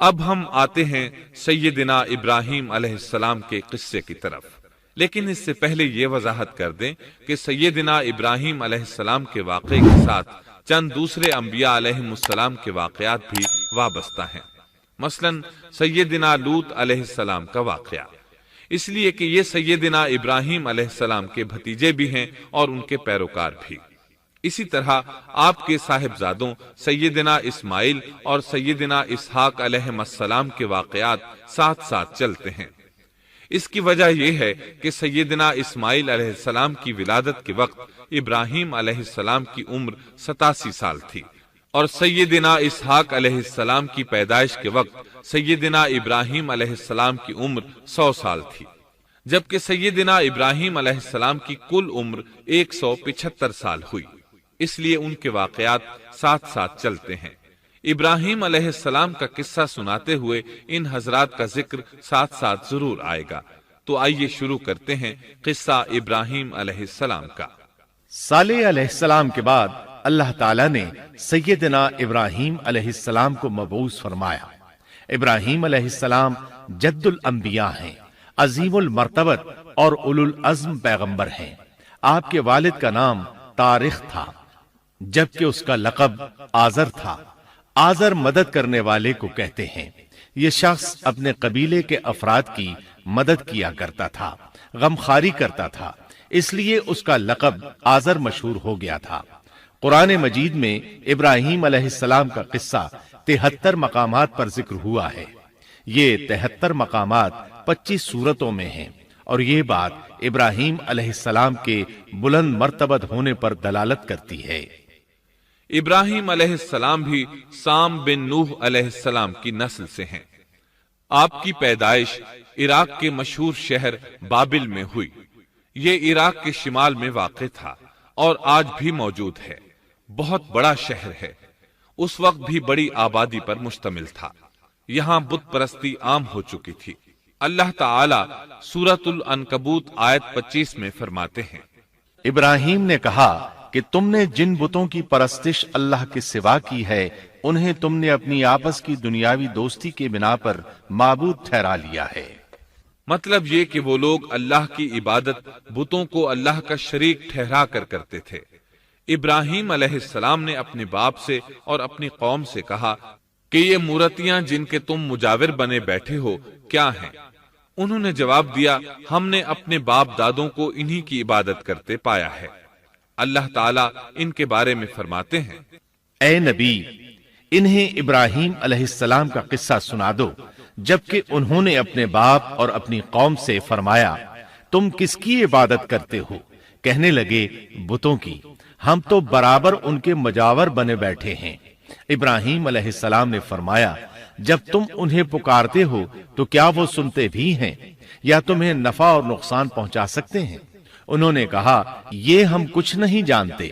اب ہم آتے ہیں سیدنا ابراہیم علیہ السلام کے قصے کی طرف، لیکن اس سے پہلے یہ وضاحت کر دیں کہ سیدنا ابراہیم علیہ السلام کے واقعے کے ساتھ چند دوسرے انبیاء علیہ السلام کے واقعات بھی وابستہ ہیں، مثلا سیدنا لوط علیہ السلام کا واقعہ، اس لیے کہ یہ سیدنا ابراہیم علیہ السلام کے بھتیجے بھی ہیں اور ان کے پیروکار بھی۔ اسی طرح آپ کے صاحبزادوں سیدنا اسماعیل اور سیدنا اسحاق علیہ السلام کے واقعات ساتھ ساتھ چلتے ہیں۔ اس کی وجہ یہ ہے کہ سیدنا اسماعیل علیہ السلام کی ولادت کے وقت ابراہیم علیہ السلام کی عمر 87 سال تھی، اور سیدنا اسحاق علیہ السلام کی پیدائش کے وقت سیدنا ابراہیم علیہ السلام کی عمر 100 سال تھی، جبکہ سیدنا ابراہیم علیہ السلام کی کل عمر 175 سال ہوئی، اس لیے ان کے واقعات ساتھ ساتھ چلتے ہیں۔ ابراہیم علیہ السلام کا قصہ سناتے ہوئے ان حضرات کا ذکر ساتھ ساتھ ضرور آئے گا، تو آئیے شروع کرتے ہیں قصہ ابراہیم علیہ السلام کا۔ صالح علیہ السلام کے بعد اللہ تعالیٰ نے سیدنا ابراہیم علیہ السلام کو مبعوث فرمایا۔ ابراہیم علیہ السلام جد الانبیاء ہیں، عظیم المرتبت اور اولو العزم پیغمبر ہیں۔ آپ کے والد کا نام طارق تھا، جبکہ اس کا لقب آزر تھا۔ آزر مدد کرنے والے کو کہتے ہیں۔ یہ شخص اپنے قبیلے کے افراد کی مدد کیا کرتا تھا، غمخواری کرتا تھا، اس لیے اس کا لقب آزر مشہور ہو گیا تھا۔ قرآن مجید میں ابراہیم علیہ السلام کا قصہ 73 مقامات پر ذکر ہوا ہے۔ یہ 73 مقامات 25 سورتوں میں ہیں، اور یہ بات ابراہیم علیہ السلام کے بلند مرتبت ہونے پر دلالت کرتی ہے۔ ابراہیم علیہ السلام بھی سام بن نوح علیہ السلام کی نسل سے ہیں۔ آپ کی پیدائش عراق کے مشہور شہر بابل میں ہوئی۔ یہ عراق کے شمال میں واقع تھا اور آج بھی موجود ہے۔ بہت بڑا شہر ہے، اس وقت بھی بڑی آبادی پر مشتمل تھا۔ یہاں بت پرستی عام ہو چکی تھی۔ اللہ تعالی سورۃ العنکبوت آیت 25 میں فرماتے ہیں، ابراہیم نے کہا کہ تم نے جن بتوں کی پرستش اللہ کے سوا کی ہے، انہیں تم نے اپنی آپس کی دنیاوی دوستی کے بنا پر معبود ٹھہرا لیا ہے۔ مطلب یہ کہ وہ لوگ اللہ کی عبادت بتوں کو اللہ کا شریک ٹھہرا کر کرتے تھے۔ ابراہیم علیہ السلام نے اپنے باپ سے اور اپنی قوم سے کہا کہ یہ مورتیاں جن کے تم مجاور بنے بیٹھے ہو کیا ہیں؟ انہوں نے جواب دیا، ہم نے اپنے باپ دادوں کو انہی کی عبادت کرتے پایا ہے۔ اللہ تعالیٰ ان کے بارے میں فرماتے ہیں، اے نبی، انہیں ابراہیم علیہ السلام کا قصہ سنا دو، جبکہ انہوں نے اپنے باپ اور اپنی قوم سے فرمایا، تم کس کی عبادت کرتے ہو؟ کہنے لگے، بتوں کی، ہم تو برابر ان کے مجاور بنے بیٹھے ہیں۔ ابراہیم علیہ السلام نے فرمایا، جب تم انہیں پکارتے ہو تو کیا وہ سنتے بھی ہیں یا تمہیں نفع اور نقصان پہنچا سکتے ہیں؟ انہوں نے کہا، یہ ہم کچھ نہیں جانتے،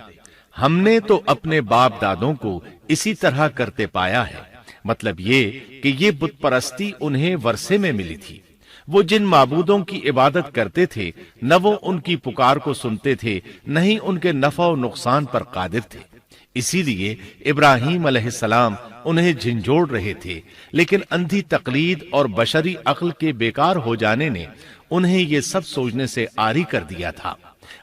ہم نے تو اپنے باپ دادوں کو اسی طرح کرتے پایا ہے۔ مطلب یہ کہ یہ بت پرستی انہیں ورثے میں ملی تھی۔ وہ جن معبودوں کی عبادت کرتے تھے، نہ وہ ان کی پکار کو سنتے تھے، نہ ہی ان کے نفع و نقصان پر قادر تھے۔ اسی لیے ابراہیم علیہ السلام انہیں جھنجھوڑ رہے تھے، لیکن اندھی تقلید اور بشری عقل کے بیکار ہو جانے نے انہیں یہ سب سوچنے سے عاری کر دیا تھا۔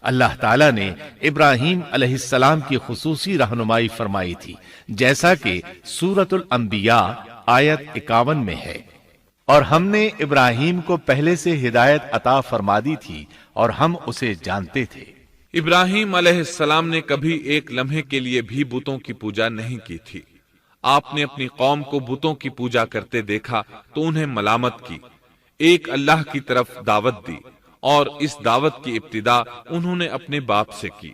اللہ تعالیٰ نے ابراہیم علیہ السلام کی خصوصی رہنمائی فرمائی تھی، جیسا کہ سورۃ الانبیاء آیت 51 میں ہے، اور ہم نے ابراہیم کو پہلے سے ہدایت عطا فرما دی تھی اور ہم اسے جانتے تھے۔ ابراہیم علیہ السلام نے کبھی ایک لمحے کے لیے بھی بتوں کی پوجا نہیں کی تھی۔ آپ نے اپنی قوم کو بتوں کی پوجا کرتے دیکھا تو انہیں ملامت کی، ایک اللہ کی طرف دعوت دی، اور اس دعوت کی ابتدا انہوں نے اپنے باپ سے کی۔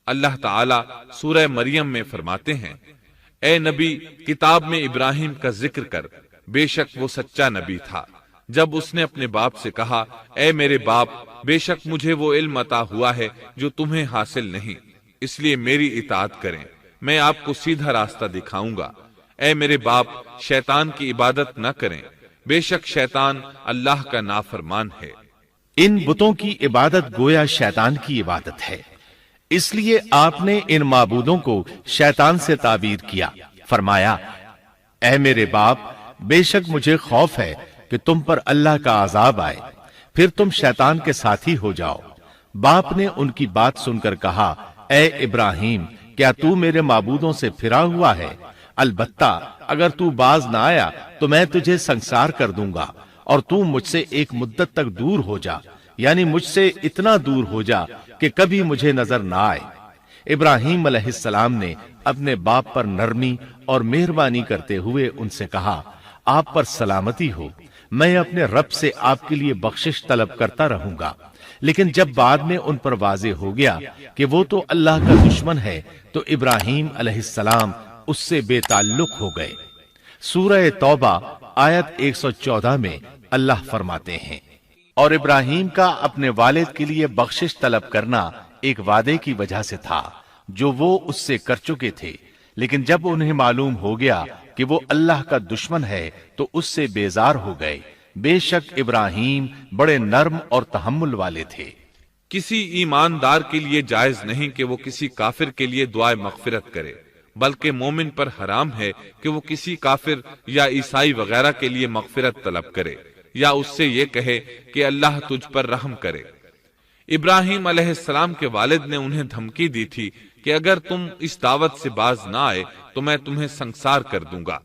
اللہ تعالیٰ سورہ مریم میں فرماتے ہیں، اے نبی، کتاب میں ابراہیم کا ذکر کر، بے شک وہ سچا نبی تھا۔ جب اس نے اپنے باپ سے کہا، اے میرے باپ، بے شک مجھے وہ علم عطا ہوا ہے جو تمہیں حاصل نہیں، اس لیے میری اطاعت کریں، میں آپ کو سیدھا راستہ دکھاؤں گا۔ اے میرے باپ، شیطان کی عبادت نہ کریں، بے شک شیطان اللہ کا نافرمان ہے۔ ان بتوں کی عبادت گویا شیطان کی عبادت ہے، اس لیے آپ نے ان معبودوں کو شیطان سے تعبیر کیا۔ فرمایا، اے میرے باپ، بے شک مجھے خوف ہے کہ تم پر اللہ کا عذاب آئے، پھر تم شیطان کے ساتھی ہو جاؤ۔ باپ نے ان کی بات سن کر کہا، اے ابراہیم، کیا تو میرے معبودوں سے پھرا ہوا ہے؟ البتہ اگر تو باز نہ آیا تو میں تجھے سنسار کر دوں گا، اور تو مجھ سے ایک مدت تک دور ہو جا، یعنی مجھ سے اتنا دور ہو جا کہ کبھی مجھے نظر نہ آئے۔ ابراہیم علیہ السلام نے اپنے باپ پر نرمی اور مہربانی کرتے ہوئے ان سے کہا، آپ پر سلامتی ہو، میں اپنے رب سے آپ کے لیے بخشش طلب کرتا رہوں گا۔ لیکن جب بعد میں ان پر واضح ہو گیا کہ وہ تو اللہ کا دشمن ہے تو ابراہیم علیہ السلام اس سے بے تعلق ہو گئے۔ سورہ توبہ آیت 114 میں اللہ فرماتے ہیں، اور ابراہیم کا اپنے والد کے لیے بخشش طلب کرنا ایک وعدے کی وجہ سے تھا جو وہ اس سے کر چکے تھے، لیکن جب انہیں معلوم ہو گیا کہ وہ اللہ کا دشمن ہے تو اس سے بیزار ہو گئے۔ بے شک ابراہیم بڑے نرم اور تحمل والے تھے۔ کسی ایماندار کے لیے جائز نہیں کہ وہ کسی کافر کے لیے دعائے مغفرت کرے، بلکہ مومن پر حرام ہے کہ وہ کسی کافر یا عیسائی وغیرہ کے لیے مغفرت طلب کرے یا اس سے یہ کہے کہ اللہ تجھ پر رحم کرے۔ ابراہیم علیہ السلام کے والد نے انہیں دھمکی دی تھی کہ اگر تم اس دعوت سے باز نہ آئے تو میں تمہیں سنسار کر دوں گا۔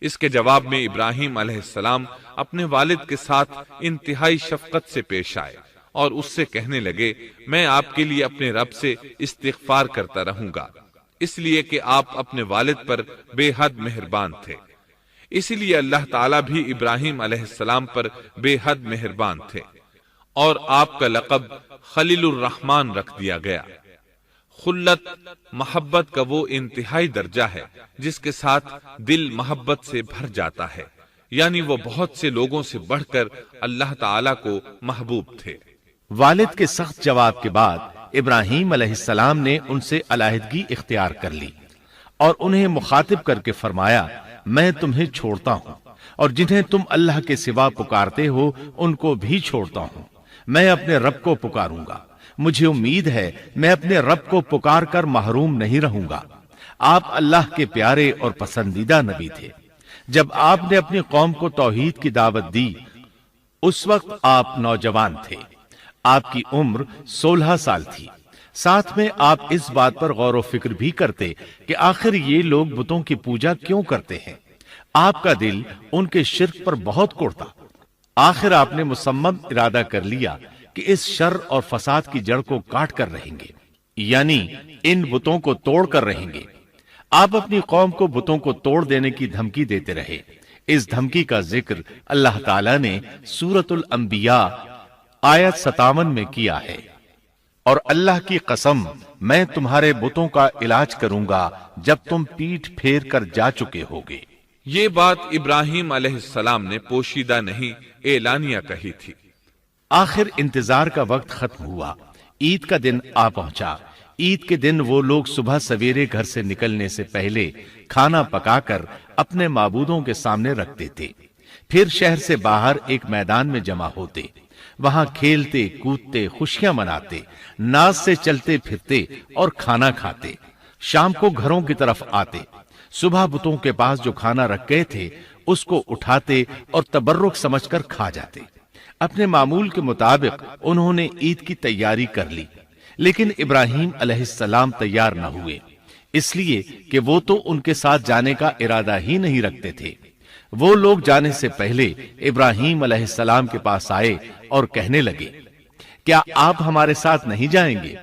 اس کے جواب میں ابراہیم علیہ السلام اپنے والد کے ساتھ انتہائی شفقت سے پیش آئے اور اس سے کہنے لگے، میں آپ کے لیے اپنے رب سے استغفار کرتا رہوں گا، اس لیے کہ آپ اپنے والد پر بے حد مہربان تھے۔ اسی لیے اللہ تعالیٰ بھی ابراہیم علیہ السلام پر بے حد مہربان تھے، اور آپ کا لقب خلیل الرحمن رکھ دیا گیا۔ خلت محبت کا وہ انتہائی درجہ ہے جس کے ساتھ دل محبت سے بھر جاتا ہے، یعنی وہ بہت سے لوگوں سے بڑھ کر اللہ تعالیٰ کو محبوب تھے۔ والد کے سخت جواب کے بعد ابراہیم علیہ السلام نے ان سے علیحدگی اختیار کر لی اور انہیں مخاطب کر کے فرمایا، میں تمہیں چھوڑتا ہوں اور جنہیں تم اللہ کے سوا پکارتے ہو ان کو بھی چھوڑتا ہوں، میں اپنے رب کو پکاروں گا، مجھے امید ہے میں اپنے رب کو پکار کر محروم نہیں رہوں گا۔ آپ اللہ کے پیارے اور پسندیدہ نبی تھے۔ جب آپ نے اپنی قوم کو توحید کی دعوت دی اس وقت آپ نوجوان تھے، آپ کی عمر 16 سال تھی۔ ساتھ میں آپ اس بات پر غور و فکر بھی کرتے کہ آخر یہ لوگ بتوں کی پوجا کیوں کرتے ہیں۔ آپ کا دل ان کے شرک پر بہت کوڑتا۔ آخر آپ نے مصمم ارادہ کر لیا کہ اس شر اور فساد کی جڑ کو کاٹ کر رہیں گے، یعنی ان بتوں کو توڑ کر رہیں گے۔ آپ اپنی قوم کو بتوں کو توڑ دینے کی دھمکی دیتے رہے۔ اس دھمکی کا ذکر اللہ تعالیٰ نے سورۃ الانبیاء آیت 57 میں کیا ہے، اور اللہ کی قسم میں تمہارے بتوں کا علاج کروں گا جب تم پیٹھ پھیر کر جا چکے ہوگے۔ یہ بات ابراہیم علیہ السلام نے پوشیدہ نہیں اعلانیہ کہی تھی۔ آخر انتظار کا وقت ختم ہوا، عید کا دن آ پہنچا۔ عید کے دن وہ لوگ صبح سویرے گھر سے نکلنے سے پہلے کھانا پکا کر اپنے معبودوں کے سامنے رکھتے تھے، پھر شہر سے باہر ایک میدان میں جمع ہوتے، وہاں کھیلتے کودتے خوشیاں مناتے، ناز سے چلتے پھرتے اور کھانا کھاتے۔ شام کو گھروں کی طرف آتے، صبح بتوں کے پاس جو کھانا رکھ گئے تھے اس کو اٹھاتے اور تبرک سمجھ کر کھا جاتے۔ اپنے معمول کے مطابق انہوں نے عید کی تیاری کر لی، لیکن ابراہیم علیہ السلام تیار نہ ہوئے، اس لیے کہ وہ تو ان کے ساتھ جانے کا ارادہ ہی نہیں رکھتے تھے۔ وہ لوگ جانے سے پہلے ابراہیم علیہ السلام کے پاس آئے اور کہنے لگے، کیا آپ ہمارے ساتھ نہیں جائیں گے؟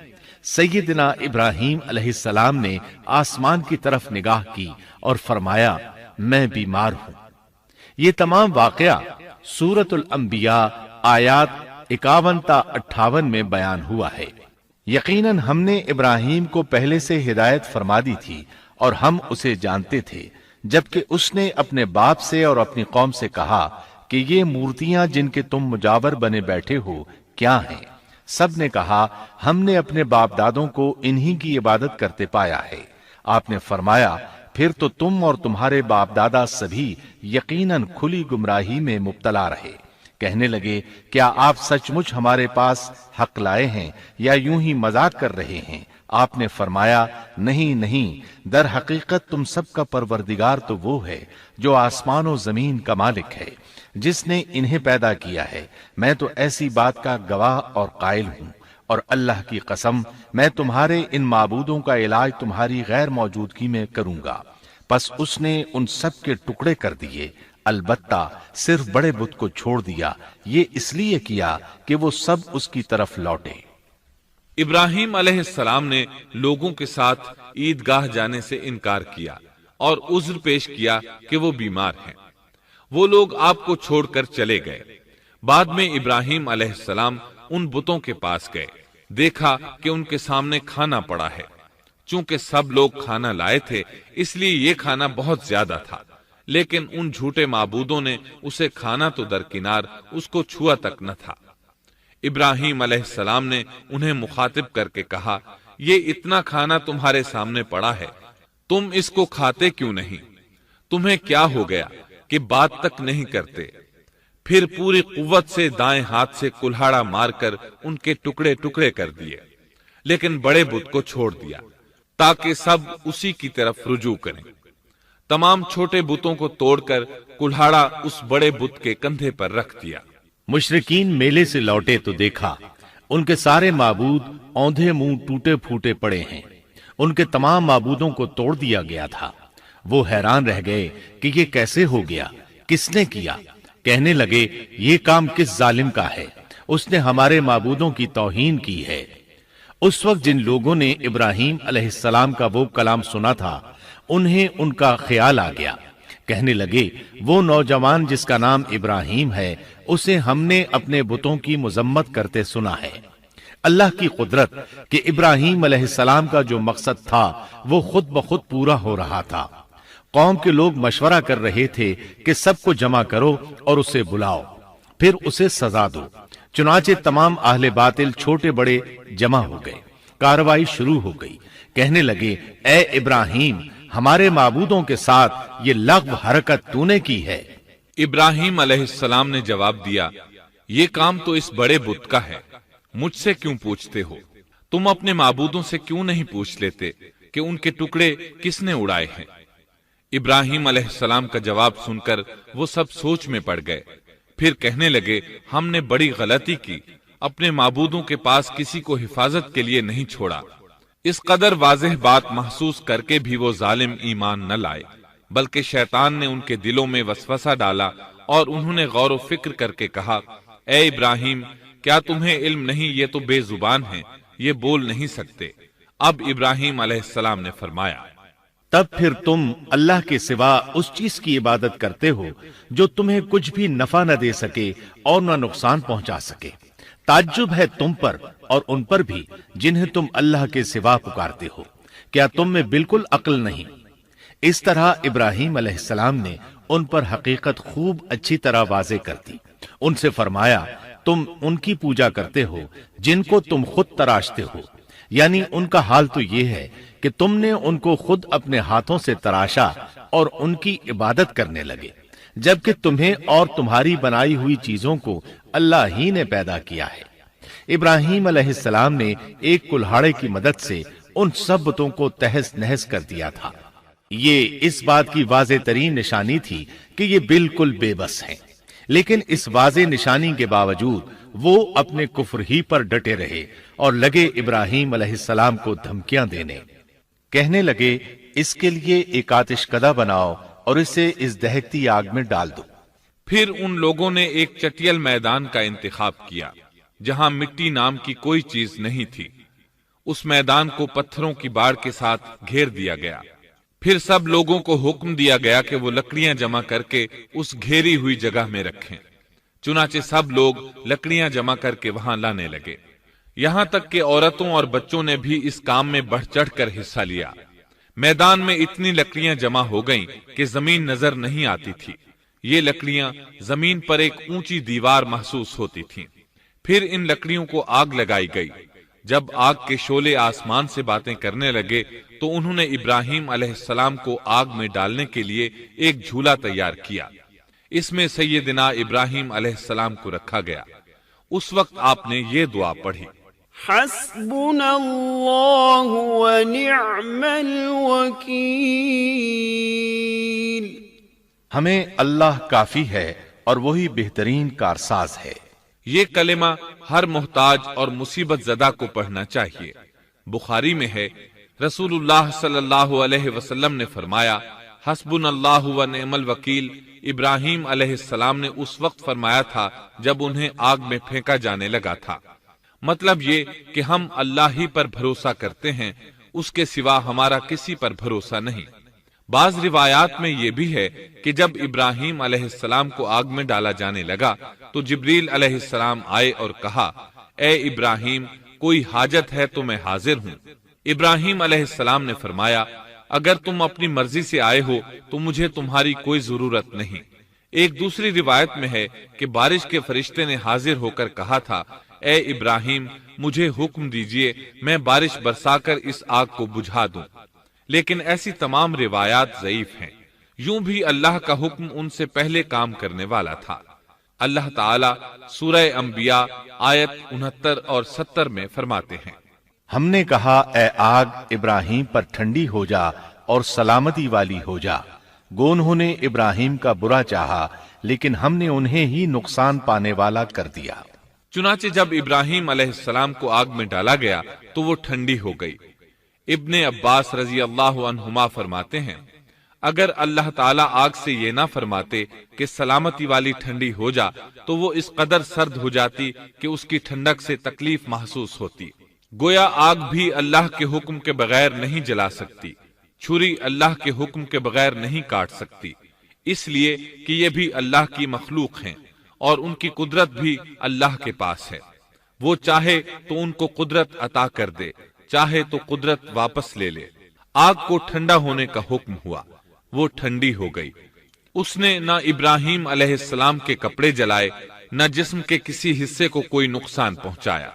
سیدنا ابراہیم علیہ السلام نے آسمان کی طرف نگاہ کی اور فرمایا، میں بیمار ہوں۔ یہ تمام واقعہ سورۃ الانبیاء آیات 51 تا 58 میں بیان ہوا ہے۔ یقیناً ہم نے ابراہیم کو پہلے سے ہدایت فرما دی تھی اور ہم اسے جانتے تھے، جبکہ اس نے اپنے باپ سے اور اپنی قوم سے کہا کہ یہ مورتیاں جن کے تم مجاور بنے بیٹھے ہو کیا ہیں؟ سب نے کہا، ہم نے اپنے باپ دادوں کو انہی کی عبادت کرتے پایا ہے۔ آپ نے فرمایا، پھر تو تم اور تمہارے باپ دادا سبھی یقیناً کھلی گمراہی میں مبتلا رہے۔ کہنے لگے، کیا آپ سچ مچ ہمارے پاس حق لائے ہیں یا یوں ہی مذاق کر رہے ہیں؟ آپ نے فرمایا نہیں نہیں، در حقیقت تم سب کا پروردگار تو وہ ہے جو آسمان و زمین کا مالک ہے، جس نے انہیں پیدا کیا ہے، میں تو ایسی بات کا گواہ اور قائل ہوں، اور اللہ کی قسم میں تمہارے ان معبودوں کا علاج تمہاری غیر موجودگی میں کروں گا۔ پس اس نے ان سب کے ٹکڑے کر دیے، البتہ صرف بڑے بت کو چھوڑ دیا، یہ اس لیے کیا کہ وہ سب اس کی طرف لوٹے۔ ابراہیم علیہ السلام نے لوگوں کے ساتھ عیدگاہ جانے سے انکار کیا اور عذر پیش کیا کہ وہ بیمار ہیں۔ وہ لوگ آپ کو چھوڑ کر چلے گئے۔ بعد میں ابراہیم علیہ السلام ان بتوں کے پاس گئے، دیکھا کہ ان کے سامنے کھانا پڑا ہے۔ چونکہ سب لوگ کھانا لائے تھے اس لیے یہ کھانا بہت زیادہ تھا، لیکن ان جھوٹے معبودوں نے اسے کھانا تو درکنار اس کو چھوا تک نہ تھا۔ ابراہیم علیہ السلام نے انہیں مخاطب کر کے کہا، یہ اتنا کھانا تمہارے سامنے پڑا ہے، تم اس کو کھاتے کیوں نہیں؟ تمہیں کیا ہو گیا کہ بات تک نہیں کرتے؟ پھر پوری قوت سے دائیں ہاتھ سے کلہاڑا مار کر ان کے ٹکڑے ٹکڑے کر دیے، لیکن بڑے بت کو چھوڑ دیا تاکہ سب اسی کی طرف رجوع کریں۔ تمام چھوٹے بتوں کو توڑ کر کلہاڑا اس بڑے بت کے کندھے پر رکھ دیا۔ مشرکین میلے سے لوٹے تو دیکھا ان کے سارے معبود اوندھے منہ ٹوٹے پھوٹے پڑے ہیں، ان کے تمام معبودوں کو توڑ دیا گیا تھا۔ وہ حیران رہ گئے کہ یہ کیسے ہو گیا، کس نے کیا؟ کہنے لگے یہ کام کس ظالم کا ہے، اس نے ہمارے معبودوں کی توہین کی ہے۔ اس وقت جن لوگوں نے ابراہیم علیہ السلام کا وہ کلام سنا تھا انہیں ان کا خیال آ گیا، کہنے لگے وہ نوجوان جس کا نام ابراہیم ہے اسے ہم نے اپنے بتوں کی مذمت کرتے سنا ہے۔ اللہ کی قدرت کہ ابراہیم علیہ السلام کا جو مقصد تھا وہ خود بخود پورا ہو رہا تھا۔ قوم کے لوگ مشورہ کر رہے تھے کہ سب کو جمع کرو اور اسے بلاؤ، پھر اسے سزا دو۔ چنانچہ تمام اہل باطل چھوٹے بڑے جمع ہو گئے، کارروائی شروع ہو گئی۔ کہنے لگے اے ابراہیم، ہمارے معبودوں کے ساتھ یہ لغو حرکت تو نے کی ہے۔ ابراہیم علیہ السلام نے جواب دیا، یہ کام تو اس بڑے بت کا ہے، مجھ سے کیوں پوچھتے ہو؟ تم اپنے معبودوں سے کیوں نہیں پوچھ لیتے کہ ان کے ٹکڑے کس نے اڑائے ہیں؟ ابراہیم علیہ السلام کا جواب سن کر وہ سب سوچ میں پڑ گئے، پھر کہنے لگے ہم نے بڑی غلطی کی، اپنے معبودوں کے پاس کسی کو حفاظت کے لیے نہیں چھوڑا۔ اس قدر واضح بات محسوس کر کے بھی وہ ظالم ایمان نہ لائے، بلکہ شیطان نے ان کے دلوں میں وسوسہ ڈالا اور انہوں نے غور و فکر کر کے کہا، اے ابراہیم، کیا تمہیں علم نہیں یہ تو بے زبان ہیں، یہ بول نہیں سکتے۔ اب ابراہیم علیہ السلام نے فرمایا، تب پھر تم اللہ کے سوا اس چیز کی عبادت کرتے ہو جو تمہیں کچھ بھی نفع نہ دے سکے اور نہ نقصان پہنچا سکے۔ تعجب ہے تم پر اور ان پر بھی جنہیں تم اللہ کے سوا پکارتے ہو، کیا تم میں بالکل عقل نہیں؟ اس طرح ابراہیم علیہ السلام نے ان پر حقیقت خوب اچھی طرح واضح کر دی۔ ان سے فرمایا تم ان کی پوجا کرتے ہو جن کو تم خود تراشتے ہو، یعنی ان کا حال تو یہ ہے کہ تم نے ان کو خود اپنے ہاتھوں سے تراشا اور ان کی عبادت کرنے لگے، جبکہ تمہیں اور تمہاری بنائی ہوئی چیزوں کو اللہ ہی نے پیدا کیا ہے۔ ابراہیم علیہ السلام نے ایک کلہاڑے کی مدد سے ان سب بتوں کو تہس نہس کر دیا تھا۔ یہ اس بات کی واضح ترین نشانی تھی کہ یہ بالکل بے بس ہیں، لیکن اس واضح نشانی کے باوجود وہ اپنے کفر ہی پر ڈٹے رہے اور لگے ابراہیم علیہ السلام کو دھمکیاں دینے۔ کہنے لگے اس کے لیے ایک آتش کدہ بناؤ اور اسے اس دہکتی آگ میں ڈال دو۔ پھر ان لوگوں نے ایک چٹیل میدان کا انتخاب کیا جہاں مٹی نام کی کوئی چیز نہیں تھی۔ اس میدان کو پتھروں کی باڑ کے ساتھ گھیر دیا گیا۔ پھر سب لوگوں کو حکم دیا گیا کہ وہ لکڑیاں جمع کر کے اس گھیری ہوئی جگہ میں رکھیں۔ چنانچہ سب لوگ لکڑیاں جمع کر کے وہاں لانے لگے، یہاں تک کہ عورتوں اور بچوں نے بھی اس کام میں بڑھ چڑھ کر حصہ لیا۔ میدان میں اتنی لکڑیاں جمع ہو گئیں کہ زمین نظر نہیں آتی تھی۔ یہ لکڑیاں زمین پر ایک اونچی دیوار محسوس ہوتی تھیں۔ پھر ان لکڑیوں کو آگ لگائی گئی۔ جب آگ کے شعلے آسمان سے باتیں کرنے لگے تو انہوں نے ابراہیم علیہ السلام کو آگ میں ڈالنے کے لیے ایک جھولا تیار کیا۔ اس میں سیدنا ابراہیم علیہ السلام کو رکھا گیا۔ اس وقت آپ نے یہ دعا پڑھی، حسبنا اللہ ونعم الوکیل۔ ہمیں اللہ کافی ہے اور وہی بہترین کارساز ہے۔ یہ کلمہ ہر محتاج اور مصیبت زدہ کو پڑھنا چاہیے۔ بخاری میں ہے، رسول اللہ صلی اللہ علیہ وسلم نے فرمایا، حسبنا اللہ و نعم الوکیل ابراہیم علیہ السلام نے اس وقت فرمایا تھا جب انہیں آگ میں پھینکا جانے لگا تھا۔ مطلب یہ کہ ہم اللہ ہی پر بھروسہ کرتے ہیں، اس کے سوا ہمارا کسی پر بھروسہ نہیں۔ بعض روایات میں یہ بھی ہے کہ جب ابراہیم علیہ السلام کو آگ میں ڈالا جانے لگا تو جبریل علیہ السلام آئے اور کہا، اے ابراہیم، کوئی حاجت ہے تو میں حاضر ہوں۔ ابراہیم علیہ السلام نے فرمایا، اگر تم اپنی مرضی سے آئے ہو تو مجھے تمہاری کوئی ضرورت نہیں۔ ایک دوسری روایت میں ہے کہ بارش کے فرشتے نے حاضر ہو کر کہا تھا، اے ابراہیم، مجھے حکم دیجئے میں بارش برسا کر اس آگ کو بجھا دوں۔ لیکن ایسی تمام روایات ضعیف ہیں۔ یوں بھی اللہ کا حکم ان سے پہلے کام کرنے والا تھا۔ اللہ تعالیٰ سورہ انبیاء آیت 69 اور 70 میں فرماتے ہیں، ہم نے کہا، اے آگ ابراہیم پر ٹھنڈی ہو جا اور سلامتی والی ہو جا۔ گو انہوں نے ابراہیم کا برا چاہا لیکن ہم نے انہیں ہی نقصان پانے والا کر دیا۔ چنانچہ جب ابراہیم علیہ السلام کو آگ میں ڈالا گیا تو وہ ٹھنڈی ہو گئی۔ ابن عباس رضی اللہ عنہما فرماتے ہیں، اگر اللہ تعالیٰ آگ سے یہ نہ فرماتے کہ سلامتی والی ٹھنڈی ہو جا تو وہ اس قدر سرد ہو جاتی کہ اس کی ٹھنڈک سے تکلیف محسوس ہوتی۔ گویا آگ بھی اللہ کے حکم کے بغیر نہیں جلا سکتی، چھری اللہ کے حکم کے بغیر نہیں کاٹ سکتی، اس لیے کہ یہ بھی اللہ کی مخلوق ہیں اور ان کی قدرت بھی اللہ کے پاس ہے۔ وہ چاہے تو ان کو قدرت عطا کر دے، چاہے تو قدرت واپس لے لے۔ آگ کو ٹھنڈا ہونے کا حکم ہوا، وہ ٹھنڈی ہو گئی۔ اس نے نہ ابراہیم علیہ السلام کے کپڑے جلائے، نہ جسم کے کسی حصے کو کوئی نقصان پہنچایا،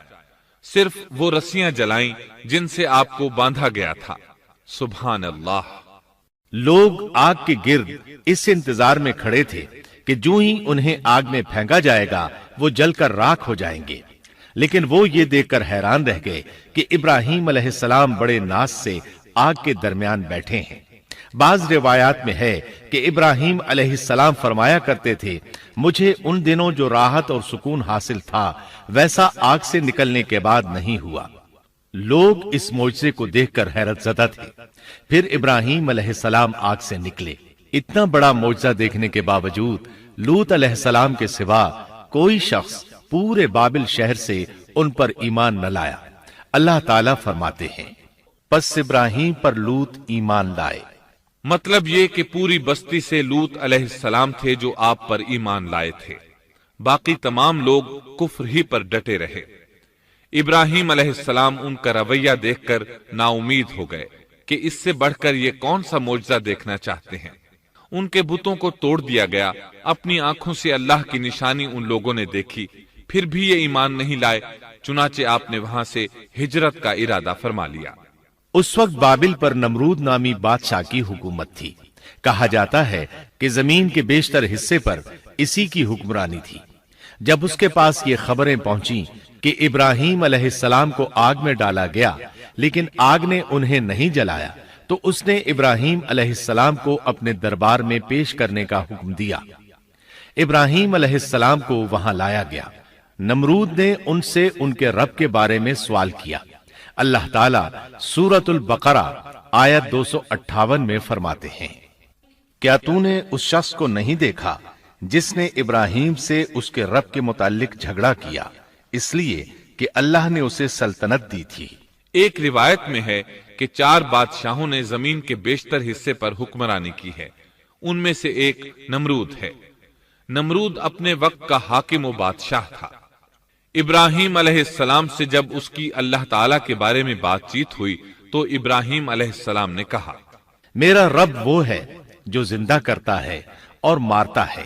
صرف وہ رسیاں جلائیں جن سے آپ کو باندھا گیا تھا۔ سبحان اللہ۔ لوگ آگ کے گرد اس انتظار میں کھڑے تھے کہ جو ہی انہیں آگ میں پھینکا جائے گا وہ جل کر راکھ ہو جائیں گے، لیکن وہ یہ دیکھ کر حیران رہ گئے کہ ابراہیم علیہ السلام بڑے ناز سے آگ کے درمیان بیٹھے ہیں۔ بعض روایات میں ہے کہ ابراہیم علیہ السلام فرمایا کرتے تھے، مجھے ان دنوں جو راحت اور سکون حاصل تھا ویسا آگ سے نکلنے کے بعد نہیں ہوا۔ لوگ اس معجزے کو دیکھ کر حیرت زدہ تھے۔ پھر ابراہیم علیہ السلام آگ سے نکلے۔ اتنا بڑا معجزہ دیکھنے کے باوجود لوط علیہ السلام کے سوا کوئی شخص پورے بابل شہر سے ان پر ایمان نہ لایا۔ اللہ تعالیٰ فرماتے ہیں، پس ابراہیم پر لوط ایمان لائے۔ مطلب یہ کہ پوری بستی سے لوط علیہ السلام تھے جو آپ پر ایمان لائے تھے، باقی تمام لوگ کفر ہی پر ڈٹے رہے۔ ابراہیم علیہ السلام ان کا رویہ دیکھ کر نا امید ہو گئے کہ اس سے بڑھ کر یہ کون سا معجزہ دیکھنا چاہتے ہیں۔ ان کے بتوں کو توڑ دیا گیا، اپنی آنکھوں سے اللہ کی نشانی ان لوگوں نے دیکھی، پھر بھی یہ ایمان نہیں لائے، چنانچہ آپ نے وہاں سے ہجرت کا ارادہ فرما لیا۔ اس وقت بابل پر نمرود نامی بادشاہ کی حکومت تھی۔ کہا جاتا ہے کہ زمین کے بیشتر حصے پر اسی کی حکمرانی تھی۔ جب اس کے پاس یہ خبریں پہنچیں کہ ابراہیم علیہ السلام کو آگ میں ڈالا گیا لیکن آگ نے انہیں نہیں جلایا، تو اس نے ابراہیم علیہ السلام کو اپنے دربار میں پیش کرنے کا حکم دیا۔ ابراہیم علیہ السلام کو وہاں لایا گیا۔ نمرود نے ان سے ان کے رب کے بارے میں سوال کیا۔ اللہ تعالیٰ سورۃ البقرہ آیت 258 میں فرماتے ہیں، کیا تو نے اس شخص کو نہیں دیکھا جس نے ابراہیم سے اس کے رب کے متعلق جھگڑا کیا، اس لیے کہ اللہ نے اسے سلطنت دی تھی۔ ایک روایت میں ہے کہ 4 بادشاہوں نے زمین کے بیشتر حصے پر حکمرانی کی ہے، ان میں سے ایک نمرود ہے۔ نمرود اپنے وقت کا حاکم و بادشاہ تھا۔ ابراہیم علیہ السلام سے جب اس کی اللہ تعالیٰ کے بارے میں بات چیت ہوئی تو ابراہیم علیہ السلام نے کہا، میرا رب وہ ہے جو زندہ کرتا ہے اور مارتا ہے۔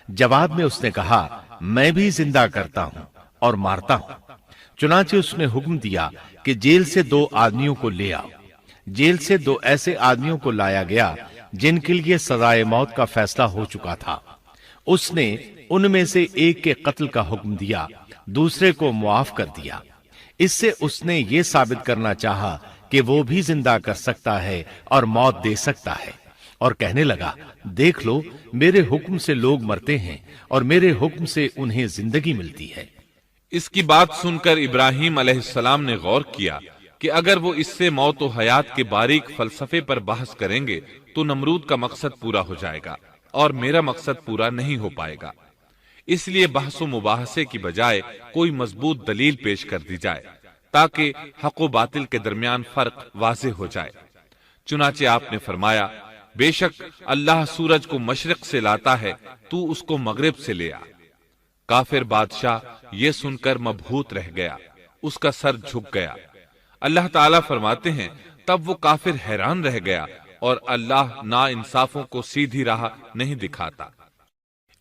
جواب میں اس نے کہا، میں بھی زندہ کرتا ہوں اور مارتا ہوں۔ چنانچہ اس نے حکم دیا کہ جیل سے 2 آدمیوں کو لے آؤ۔ جیل سے 2 ایسے آدمیوں کو لایا گیا جن کے لیے سزائے موت کا فیصلہ ہو چکا تھا۔ اس نے ان میں سے ایک کے قتل کا حکم دیا، دوسرے کو معاف کر دیا۔ اس سے اس نے یہ ثابت کرنا چاہا کہ وہ بھی زندہ کر سکتا ہے اور موت دے سکتا ہے، اور کہنے لگا دیکھ لو میرے حکم سے لوگ مرتے ہیں اور میرے حکم سے انہیں زندگی ملتی ہے۔ اس کی بات سن کر ابراہیم علیہ السلام نے غور کیا کہ اگر وہ اس سے موت و حیات کے باریک فلسفے پر بحث کریں گے تو نمرود کا مقصد پورا ہو جائے گا اور میرا مقصد پورا نہیں ہو پائے گا۔ اس لیے بحث و مباحثے کی بجائے کوئی مضبوط دلیل پیش کر دی جائے تاکہ حق و باطل کے درمیان فرق واضح ہو جائے۔ چنانچہ آپ نے فرمایا بے شک اللہ سورج کو مشرق سے لاتا ہے، تو اس کو مغرب سے لے آ۔ کافر بادشاہ یہ سن کر مبہوت رہ گیا، اس کا سر جھک گیا۔ اللہ تعالیٰ فرماتے ہیں تب وہ کافر حیران رہ گیا اور اللہ نا انصافوں کو سیدھی راہ نہیں دکھاتا۔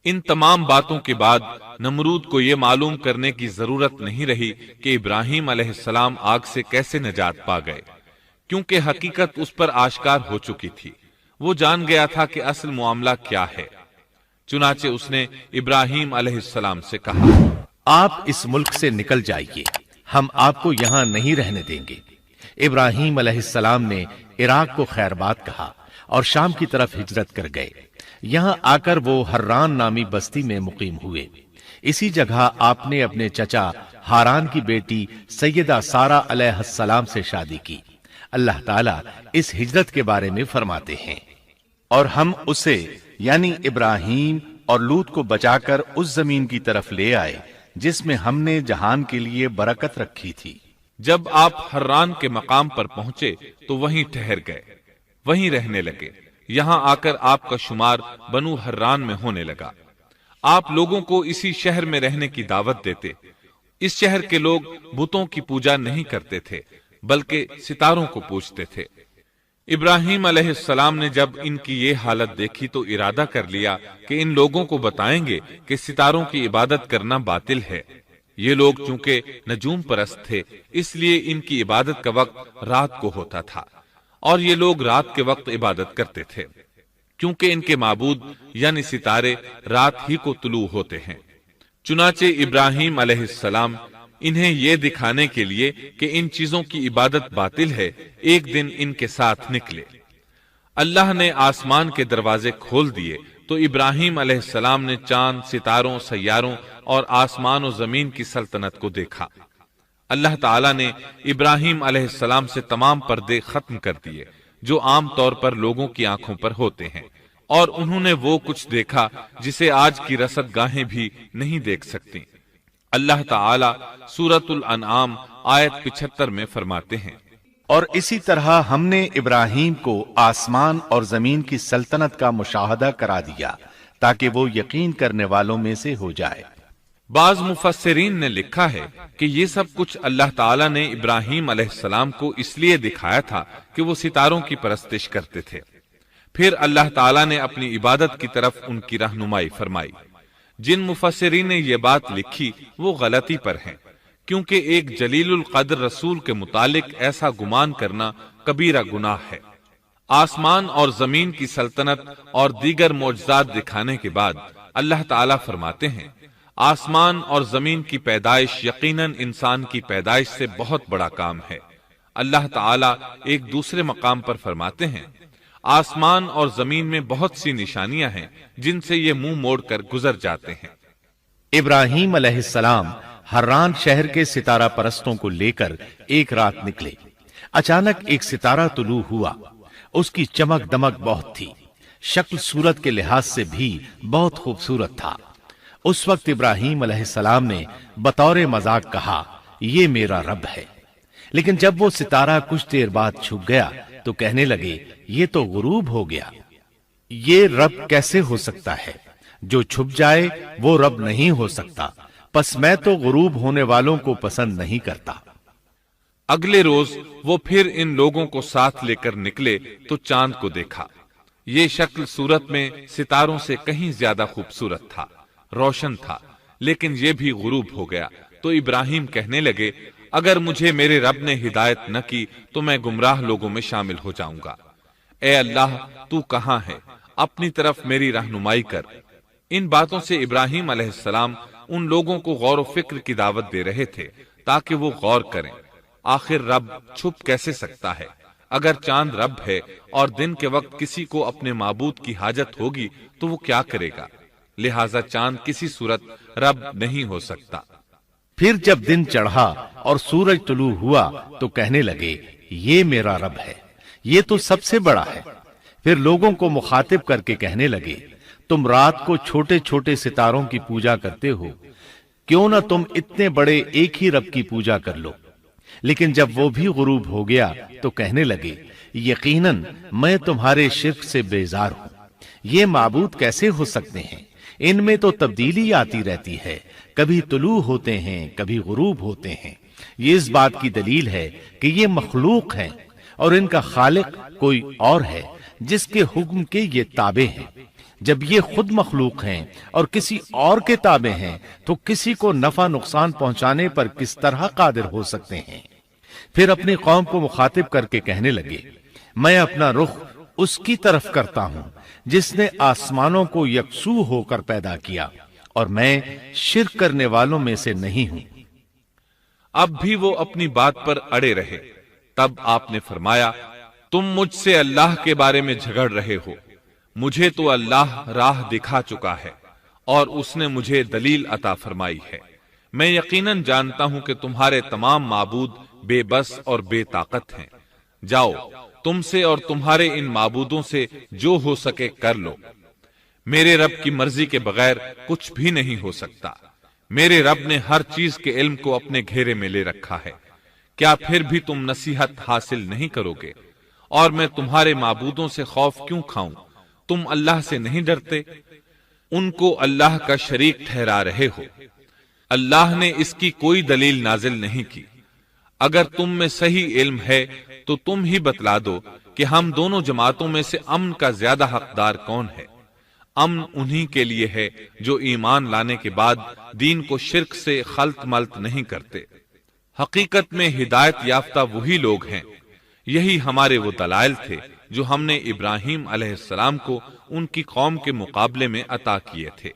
ان تمام باتوں کے بعد نمرود کو یہ معلوم کرنے کی ضرورت نہیں رہی کہ ابراہیم علیہ السلام آگ سے کیسے نجات پا گئے، کیونکہ حقیقت اس پر آشکار ہو چکی تھی۔ وہ جان گیا تھا کہ اصل معاملہ کیا ہے۔ چنانچہ اس نے ابراہیم علیہ السلام سے کہا آپ اس ملک سے نکل جائیے، ہم آپ کو یہاں نہیں رہنے دیں گے۔ ابراہیم علیہ السلام نے عراق کو خیر بات کہا اور شام کی طرف ہجرت کر گئے۔ یہاں آ کر وہ حران نامی بستی میں مقیم ہوئے۔ اسی جگہ آپ نے اپنے چچا ہاران کی بیٹی سیدہ سارہ علیہ السلام سے شادی کی۔ اللہ تعالیٰ اس ہجرت کے بارے میں فرماتے ہیں اور ہم اسے یعنی ابراہیم اور لوط کو بچا کر اس زمین کی طرف لے آئے جس میں ہم نے جہان کے لیے برکت رکھی تھی۔ جب آپ حران کے مقام پر پہنچے تو وہیں ٹھہر گئے، وہیں رہنے لگے۔ یہاں آ کر آپ کا شمار بنو حران میں ہونے لگا۔ آپ لوگوں کو اسی شہر میں رہنے کی دعوت دیتے۔ اس شہر کے لوگ بتوں کی پوجا نہیں کرتے تھے بلکہ ستاروں کو پوجتے تھے۔ ابراہیم علیہ السلام نے جب ان کی یہ حالت دیکھی تو ارادہ کر لیا کہ ان لوگوں کو بتائیں گے کہ ستاروں کی عبادت کرنا باطل ہے۔ یہ لوگ چونکہ نجوم پرست تھے اس لیے ان کی عبادت کا وقت رات کو ہوتا تھا اور یہ لوگ رات کے وقت عبادت کرتے تھے، کیونکہ ان کے معبود یعنی ستارے رات ہی کو طلوع ہوتے ہیں۔ چنانچہ ابراہیم علیہ السلام انہیں یہ دکھانے کے لیے کہ ان چیزوں کی عبادت باطل ہے ایک دن ان کے ساتھ نکلے۔ اللہ نے آسمان کے دروازے کھول دیے تو ابراہیم علیہ السلام نے چاند، ستاروں، سیاروں اور آسمان و زمین کی سلطنت کو دیکھا۔ اللہ تعالیٰ نے ابراہیم علیہ السلام سے تمام پردے ختم کر دیے جو عام طور پر لوگوں کی آنکھوں پر ہوتے ہیں، اور انہوں نے وہ کچھ دیکھا جسے آج کی رصد گاہیں بھی نہیں دیکھ سکتی۔ اللہ تعالیٰ سورۃ الانعام آیت 75 میں فرماتے ہیں اور اسی طرح ہم نے ابراہیم کو آسمان اور زمین کی سلطنت کا مشاہدہ کرا دیا تاکہ وہ یقین کرنے والوں میں سے ہو جائے۔ بعض مفسرین نے لکھا ہے کہ یہ سب کچھ اللہ تعالیٰ نے ابراہیم علیہ السلام کو اس لیے دکھایا تھا کہ وہ ستاروں کی پرستش کرتے تھے۔ پھر اللہ تعالیٰ نے اپنی عبادت کی طرف ان کی رہنمائی فرمائی۔ جن مفسرین نے یہ بات لکھی وہ غلطی پر ہیں، کیونکہ ایک جلیل القدر رسول کے متعلق ایسا گمان کرنا کبیرہ گناہ ہے۔ آسمان اور زمین کی سلطنت اور دیگر معجزات دکھانے کے بعد اللہ تعالیٰ فرماتے ہیں آسمان اور زمین کی پیدائش یقیناً انسان کی پیدائش سے بہت بڑا کام ہے۔ اللہ تعالیٰ ایک دوسرے مقام پر فرماتے ہیں آسمان اور زمین میں بہت سی نشانیاں ہیں جن سے یہ منہ موڑ کر گزر جاتے ہیں۔ ابراہیم علیہ السلام حران شہر کے ستارہ پرستوں کو لے کر ایک رات نکلے۔ اچانک ایک ستارہ طلوع ہوا، اس کی چمک دمک بہت تھی، شکل صورت کے لحاظ سے بھی بہت خوبصورت تھا۔ اس وقت ابراہیم علیہ السلام نے بطور مذاق کہا یہ میرا رب ہے، لیکن جب وہ ستارہ کچھ دیر بعد چھپ گیا تو کہنے لگے یہ تو غروب ہو گیا۔ یہ رب کیسے ہو سکتا ہے؟ جو چھپ جائے وہ رب نہیں ہو سکتا، پس میں تو غروب ہونے والوں کو پسند نہیں کرتا۔ اگلے روز وہ پھر ان لوگوں کو ساتھ لے کر نکلے تو چاند کو دیکھا۔ یہ شکل صورت میں ستاروں سے کہیں زیادہ خوبصورت تھا، روشن تھا، لیکن یہ بھی غروب ہو گیا تو ابراہیم کہنے لگے اگر مجھے میرے رب نے ہدایت نہ کی تو میں گمراہ لوگوں میں شامل ہو جاؤں گا۔ اے اللہ تو کہاں ہے؟ اپنی طرف میری رہنمائی کر۔ ان باتوں سے ابراہیم علیہ السلام ان لوگوں کو غور و فکر کی دعوت دے رہے تھے تاکہ وہ غور کریں، آخر رب چھپ کیسے سکتا ہے؟ اگر چاند رب ہے اور دن کے وقت کسی کو اپنے معبود کی حاجت ہوگی تو وہ کیا کرے گا؟ لہذا چاند کسی صورت رب نہیں ہو سکتا۔ پھر جب دن چڑھا اور سورج طلوع ہوا تو کہنے لگے یہ میرا رب ہے، یہ تو سب سے بڑا ہے۔ پھر لوگوں کو مخاطب کر کے کہنے لگے تم رات کو چھوٹے چھوٹے ستاروں کی پوجا کرتے ہو، کیوں نہ تم اتنے بڑے ایک ہی رب کی پوجا کر لو۔ لیکن جب وہ بھی غروب ہو گیا تو کہنے لگے یقیناً میں تمہارے شرک سے بیزار ہوں، یہ معبود کیسے ہو سکتے ہیں؟ ان میں تو تبدیلی آتی رہتی ہے، کبھی طلوع ہوتے ہیں کبھی غروب ہوتے ہیں۔ یہ اس بات کی دلیل ہے کہ یہ مخلوق ہیں اور ان کا خالق کوئی اور ہے جس کے حکم کے یہ تابع ہیں۔ جب یہ خود مخلوق ہیں اور کسی اور کے تابع ہیں تو کسی کو نفع نقصان پہنچانے پر کس طرح قادر ہو سکتے ہیں؟ پھر اپنی قوم کو مخاطب کر کے کہنے لگے میں اپنا رخ اس کی طرف کرتا ہوں جس نے آسمانوں کو یکسو ہو کر پیدا کیا، اور میں شرک کرنے والوں میں سے نہیں ہوں۔ اب بھی وہ اپنی بات پر اڑے رہے۔ تب آپ نے فرمایا تم مجھ سے اللہ کے بارے میں جھگڑ رہے ہو، مجھے تو اللہ راہ دکھا چکا ہے اور اس نے مجھے دلیل عطا فرمائی ہے۔ میں یقیناً جانتا ہوں کہ تمہارے تمام معبود بے بس اور بے طاقت ہیں۔ جاؤ تم سے اور تمہارے ان معبودوں سے جو ہو سکے کر لو، میرے رب کی مرضی کے بغیر کچھ بھی نہیں ہو سکتا۔ میرے رب نے ہر چیز کے علم کو اپنے گھیرے میں لے رکھا ہے، کیا پھر بھی تم نصیحت حاصل نہیں کرو گے؟ اور میں تمہارے معبودوں سے خوف کیوں کھاؤں؟ تم اللہ سے نہیں ڈرتے؟ ان کو اللہ کا شریک ٹھہرا رہے ہو، اللہ نے اس کی کوئی دلیل نازل نہیں کی۔ اگر تم میں صحیح علم ہے تو تم ہی بتلا دو کہ ہم دونوں جماعتوں میں سے امن کا زیادہ حقدار کون ہے؟ امن انہی کے لیے ہے جو ایمان لانے کے بعد دین کو شرک سے خلط ملط نہیں کرتے۔ حقیقت میں ہدایت یافتہ وہی لوگ ہیں۔ یہی ہمارے وہ دلائل تھے جو ہم نے ابراہیم علیہ السلام کو ان کی قوم کے مقابلے میں عطا کیے تھے،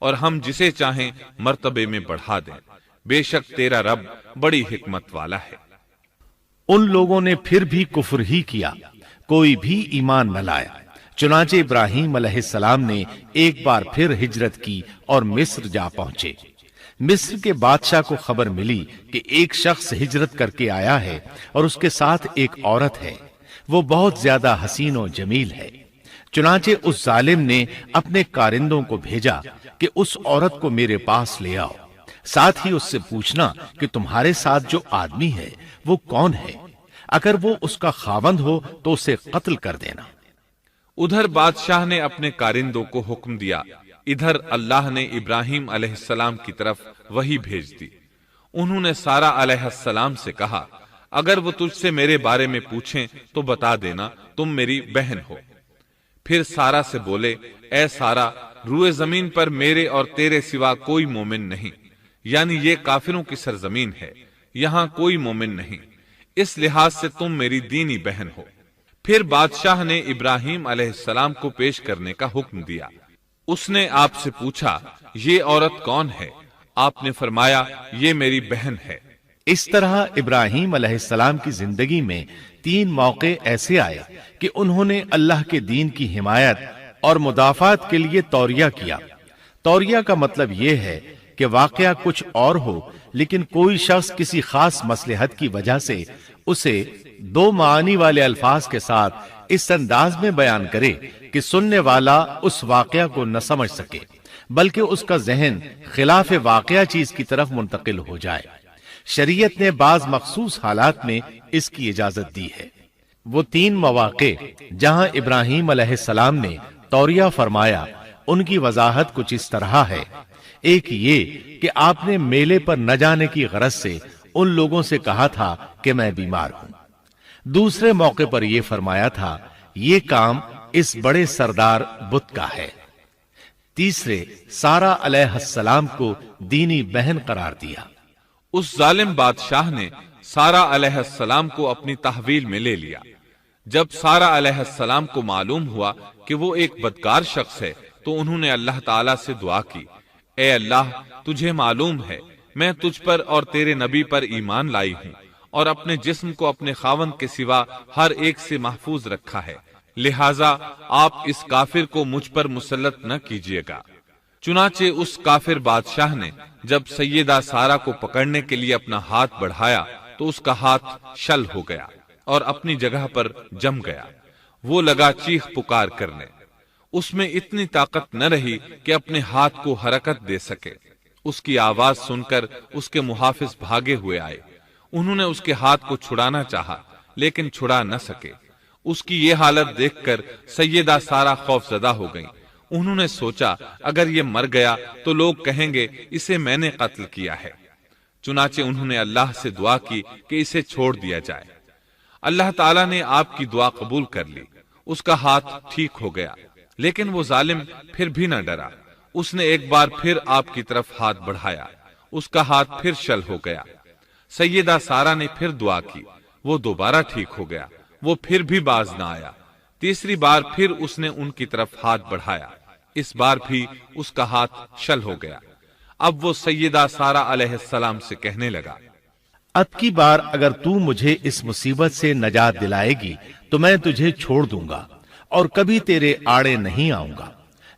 اور ہم جسے چاہیں مرتبے میں بڑھا دیں۔ بے شک تیرا رب بڑی حکمت والا ہے۔ ان لوگوں نے پھر بھی کفر ہی کیا، کوئی بھی ایمان نہ لایا۔ چنانچہ ابراہیم علیہ السلام نے ایک بار پھر ہجرت کی اور مصر جا پہنچے۔ مصر کے بادشاہ کو خبر ملی کہ ایک شخص ہجرت کر کے آیا ہے اور اس کے ساتھ ایک عورت ہے، وہ بہت زیادہ حسین و جمیل ہے۔ چنانچہ اس ظالم نے اپنے کارندوں کو بھیجا کہ اس عورت کو میرے پاس لے آؤ، ساتھ ہی اس سے پوچھنا کہ تمہارے ساتھ جو آدمی ہے وہ کون ہے، اگر وہ اس کا خاوند ہو تو اسے قتل کر دینا۔ ادھر بادشاہ نے اپنے کارندوں کو حکم دیا، ادھر اللہ نے ابراہیم علیہ السلام کی طرف وحی بھیج دی۔ انہوں نے سارہ علیہ السلام سے کہا اگر وہ تجھ سے میرے بارے میں پوچھیں تو بتا دینا تم میری بہن ہو۔ پھر سارہ سے بولے اے سارہ، روئے زمین پر میرے اور تیرے سوا کوئی مومن نہیں، یعنی یہ کافروں کی سرزمین ہے، یہاں کوئی مومن نہیں، اس لحاظ سے تم میری دینی بہن ہو۔ پھر بادشاہ نے ابراہیم علیہ السلام کو پیش کرنے کا حکم دیا۔ اس نے آپ سے پوچھا یہ عورت کون ہے؟ آپ نے فرمایا یہ میری بہن ہے۔ اس طرح ابراہیم علیہ السلام کی زندگی میں 3 موقع ایسے آئے کہ انہوں نے اللہ کے دین کی حمایت اور مدافعت کے لیے توریہ کیا۔ توریہ کا مطلب یہ ہے کہ واقعہ کچھ اور ہو لیکن کوئی شخص کسی خاص مصلحت کی وجہ سے اسے 2 معانی والے الفاظ کے ساتھ اس انداز میں بیان کرے کہ سننے والا اس واقعہ کو نہ سمجھ سکے بلکہ اس کا ذہن خلاف واقعہ چیز کی طرف منتقل ہو جائے۔ شریعت نے بعض مخصوص حالات میں اس کی اجازت دی ہے۔ وہ 3 مواقع جہاں ابراہیم علیہ السلام نے توریہ فرمایا ان کی وضاحت کچھ اس طرح ہے۔ ایک یہ کہ آپ نے میلے پر نہ جانے کی غرض سے ان لوگوں سے کہا تھا کہ میں بیمار ہوں۔ دوسرے موقع پر یہ فرمایا تھا یہ کام اس بڑے سردار بت کا ہے۔ تیسرے سارہ علیہ السلام کو دینی بہن قرار دیا۔ اس ظالم بادشاہ نے سارہ علیہ السلام کو اپنی تحویل میں لے لیا۔ جب سارہ علیہ السلام کو معلوم ہوا کہ وہ ایک بدکار شخص ہے تو انہوں نے اللہ تعالیٰ سے دعا کی، اے اللہ تجھے معلوم ہے میں تجھ پر اور تیرے نبی پر ایمان لائی ہوں اور اپنے جسم کو اپنے خاوند کے سوا ہر ایک سے محفوظ رکھا ہے، لہذا آپ اس کافر کو مجھ پر مسلط نہ کیجیے گا۔ چنانچہ اس کافر بادشاہ نے جب سیدہ سارہ کو پکڑنے کے لیے اپنا ہاتھ بڑھایا تو اس کا ہاتھ شل ہو گیا اور اپنی جگہ پر جم گیا۔ وہ لگا چیخ پکار کرنے، اس میں اتنی طاقت نہ رہی کہ اپنے ہاتھ کو حرکت دے سکے۔ اس کی آواز سن کر اس کے محافظ بھاگے ہوئے آئے، انہوں نے اس کے ہاتھ کو چھڑانا چاہا لیکن چھڑا نہ سکے۔ اس کی یہ حالت دیکھ کر سیدہ سارہ خوف زدہ ہو گئیں۔ انہوں نے سوچا اگر یہ مر گیا تو لوگ کہیں گے اسے میں نے قتل کیا ہے، چنانچہ انہوں نے اللہ سے دعا کی کہ اسے چھوڑ دیا جائے۔ اللہ تعالیٰ نے آپ کی دعا قبول کر لی، اس کا ہاتھ ٹھیک ہو گیا، لیکن وہ ظالم پھر بھی نہ ڈرا۔ اس نے ایک بار پھر آپ کی طرف ہاتھ بڑھایا، اس کا ہاتھ پھر شل ہو گیا۔ سیدہ سارہ نے پھر دعا کی، وہ دوبارہ ٹھیک ہو گیا، وہ پھر بھی باز نہ آیا۔ تیسری بار پھر اس نے ان کی طرف ہاتھ بڑھایا، اس بار بھی اس کا ہاتھ شل ہو گیا۔ اب وہ سیدہ سارہ علیہ السلام سے کہنے لگا، اب کی بار اگر تو مجھے اس مصیبت سے نجات دلائے گی تو میں تجھے چھوڑ دوں گا اور کبھی تیرے آڑے نہیں آؤں گا۔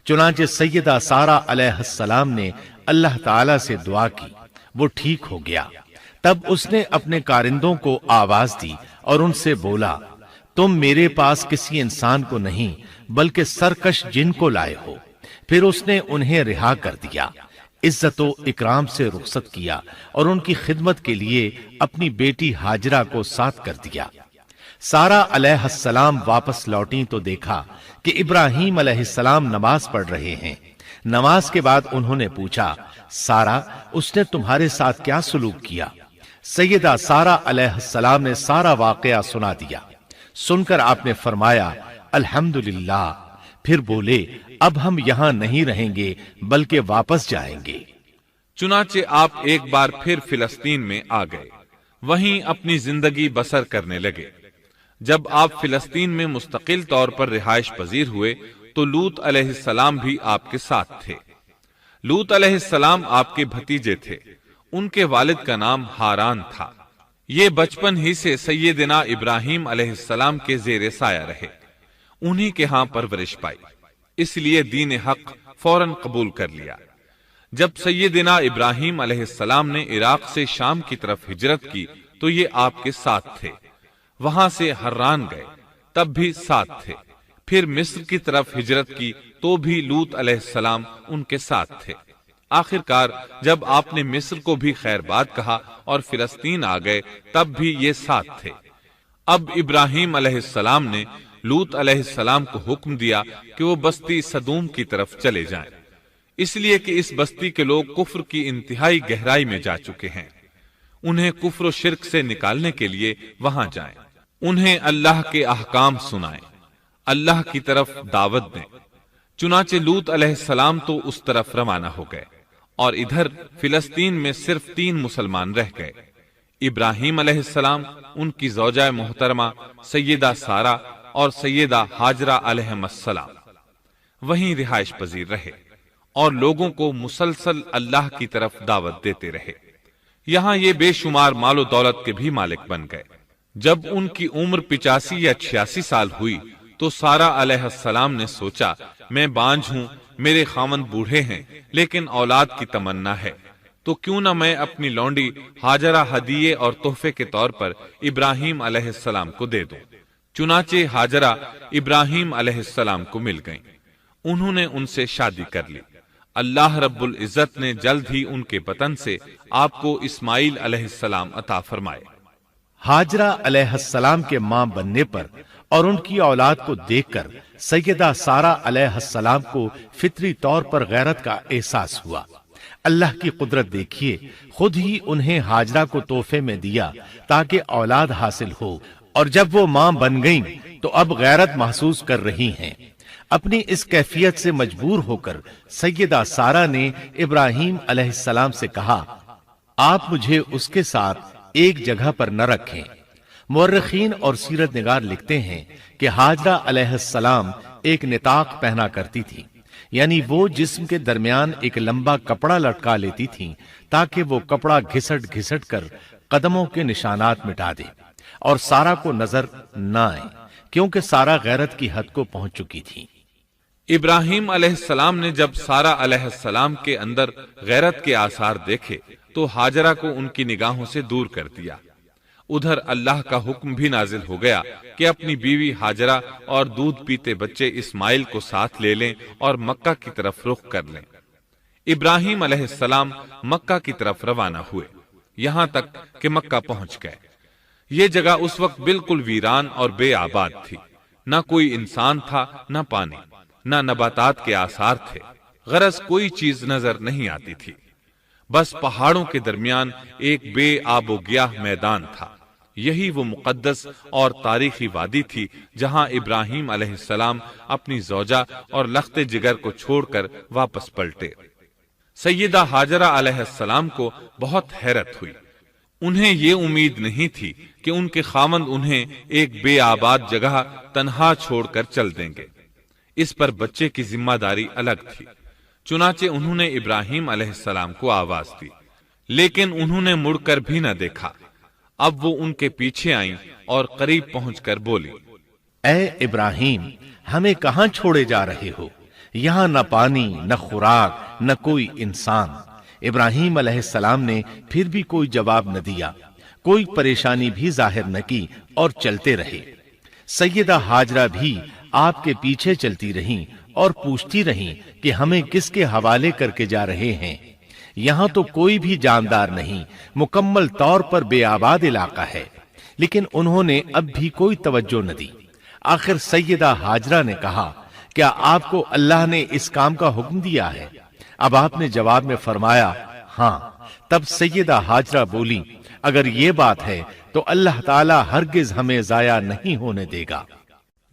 چنانچہ سیدہ سارہ علیہ السلام نے اللہ تعالی سے دعا کی، وہ ٹھیک ہو گیا۔ تب اس نے اپنے کارندوں کو آواز دی اور ان سے بولا، تم میرے پاس کسی انسان کو نہیں بلکہ سرکش جن کو لائے ہو۔ پھر اس نے انہیں رہا کر دیا، عزت و اکرام سے رخصت کیا اور ان کی خدمت کے لیے اپنی بیٹی ہاجرہ کو ساتھ کر دیا۔ سارہ علیہ السلام واپس لوٹیں تو دیکھا کہ ابراہیم علیہ السلام نماز پڑھ رہے ہیں۔ نماز کے بعد انہوں نے پوچھا، سارہ اس نے تمہارے ساتھ کیا سلوک کیا؟ سیدہ سارہ علیہ السلام نے سارا واقعہ سنا دیا۔ سن کر آپ نے فرمایا، الحمدللہ۔ پھر بولے، اب ہم یہاں نہیں رہیں گے بلکہ واپس جائیں گے۔ چنانچہ آپ ایک بار پھر فلسطین میں آ گئے، وہیں اپنی زندگی بسر کرنے لگے۔ جب آپ فلسطین میں مستقل طور پر رہائش پذیر ہوئے تو لوط علیہ السلام بھی آپ کے ساتھ تھے۔ لوط علیہ السلام آپ کے بھتیجے تھے، ان کے والد کا نام ہاران تھا۔ یہ بچپن ہی سے سیدنا ابراہیم علیہ السلام کے زیر سایہ رہے، انہی کے ہاں پرورش پائی، اس لیے دین حق فوراً قبول کر لیا۔ جب سیدنا ابراہیم علیہ السلام نے عراق سے شام کی طرف ہجرت کی تو یہ آپ کے ساتھ تھے، وہاں سے حران گئے، تب بھی ساتھ تھے۔ پھر مصر کی طرف ہجرت کی تو بھی لوط علیہ السلام ان کے ساتھ تھے۔ آخر کار جب آپ نے مصر کو بھی خیر بات کہا اور فلسطین آ گئے تب بھی یہ ساتھ تھے۔ اب ابراہیم علیہ السلام نے لوط علیہ السلام کو حکم دیا کہ وہ بستی سدوم کی طرف چلے جائیں، اس لیے کہ اس بستی کے لوگ کفر کی انتہائی گہرائی میں جا چکے ہیں، انہیں کفر و شرک سے نکالنے کے لیے وہاں جائیں، انہیں اللہ کے احکام سنائیں، اللہ کی طرف دعوت دیں۔ چنانچہ لوط علیہ السلام تو اس طرف روانہ ہو گئے اور ادھر فلسطین میں صرف 3 مسلمان رہ گئے، ابراہیم علیہ السلام، ان کی زوجہ محترمہ سیدہ سارہ اور سیدہ ہاجرہ علیہ السلام وہیں رہائش پذیر رہے اور لوگوں کو مسلسل اللہ کی طرف دعوت دیتے رہے۔ یہاں یہ بے شمار مال و دولت کے بھی مالک بن گئے۔ جب ان کی عمر 85 یا 86 سال ہوئی تو سارہ علیہ السلام نے سوچا، میں بانجھ ہوں، میرے خاوند بوڑھے ہیں، لیکن اولاد کی تمنا ہے، تو کیوں نہ میں اپنی لونڈی ہاجرہ ہدیے اور تحفے کے طور پر ابراہیم علیہ السلام کو دے دوں۔ چنانچہ ہاجرہ ابراہیم علیہ السلام کو مل گئیں، انہوں نے ان سے شادی کر لی۔ اللہ رب العزت نے جلد ہی ان کے بطن سے آپ کو اسماعیل علیہ السلام عطا فرمائے۔ ہاجرہ علیہ السلام کے ماں بننے پر اور ان کی اولاد کو دیکھ کر سیدہ سارہ علیہ السلام کو فطری طور پر غیرت کا احساس ہوا۔ اللہ کی قدرت دیکھیے، خود ہی انہیں ہاجرہ کو تحفے میں دیا تاکہ اولاد حاصل ہو، اور جب وہ ماں بن گئیں تو اب غیرت محسوس کر رہی ہیں۔ اپنی اس کیفیت سے مجبور ہو کر سیدہ سارہ نے ابراہیم علیہ السلام سے کہا، آپ مجھے اس کے ساتھ ایک جگہ پر نہ رکھیں۔ مورخین اور سیرت نگار لکھتے ہیں کہ ہاجرہ علیہ السلام ایک نطاق پہنا کرتی تھی، یعنی وہ جسم کے درمیان ایک لمبا کپڑا لٹکا لیتی تھیں تاکہ وہ کپڑا گھسٹ گھسٹ کر قدموں کے نشانات مٹا دے اور سارا کو نظر نہ آئے، کیونکہ سارا غیرت کی حد کو پہنچ چکی تھی۔ ابراہیم علیہ السلام نے جب سارا علیہ السلام کے اندر غیرت کے آثار دیکھے تو ہاجرہ کو ان کی نگاہوں سے دور کر دیا۔ ادھر اللہ کا حکم بھی نازل ہو گیا کہ اپنی بیوی ہاجرہ اور دودھ پیتے بچے اسماعیل کو ساتھ لے لیں اور مکہ کی طرف رخ کر لیں۔ ابراہیم علیہ السلام مکہ کی طرف روانہ ہوئے، یہاں تک کہ مکہ پہنچ گئے۔ یہ جگہ اس وقت بالکل ویران اور بے آباد تھی، نہ کوئی انسان تھا، نہ پانی، نہ نباتات کے آثار تھے، غرض کوئی چیز نظر نہیں آتی تھی، بس پہاڑوں کے درمیان ایک بے آب و گیاہ میدان تھا۔ یہی وہ مقدس اور تاریخی وادی تھی جہاں ابراہیم علیہ السلام اپنی زوجہ اور لخت جگر کو چھوڑ کر واپس پلٹے۔ سیدہ ہاجرہ علیہ السلام کو بہت حیرت ہوئی۔ انہیں یہ امید نہیں تھی کہ ان کے خاوند انہیں ایک بے آباد جگہ تنہا چھوڑ کر چل دیں گے۔ اس پر بچے کی ذمہ داری الگ تھی، چنانچہ انہوں نے ابراہیم علیہ السلام کو آواز دی، لیکن انہوں نے مڑ کر بھی نہ دیکھا۔ اب وہ ان کے پیچھے آئیں اور قریب پہنچ کر بولی، اے ابراہیم، ہمیں کہاں چھوڑے جا رہے ہو؟ یہاں نہ پانی، نہ خوراک، نہ کوئی انسان۔ ابراہیم علیہ السلام نے پھر بھی کوئی جواب نہ دیا، کوئی پریشانی بھی ظاہر نہ کی اور چلتے رہے۔ سیدہ ہاجرہ بھی آپ کے پیچھے چلتی رہیں اور پوچھتی رہیں کہ ہمیں کس کے حوالے کر کے جا رہے ہیں؟ یہاں تو کوئی بھی جاندار نہیں، مکمل طور پر بے آباد علاقہ ہے۔ لیکن انہوں نے اب بھی کوئی توجہ نہ دی۔ آخر سیدہ ہاجرہ نے کہا، کیا آپ کو اللہ نے اس کام کا حکم دیا ہے؟ اب آپ نے جواب میں فرمایا، ہاں۔ تب سیدہ ہاجرہ بولی، اگر یہ بات ہے تو اللہ تعالی ہرگز ہمیں ضائع نہیں ہونے دے گا۔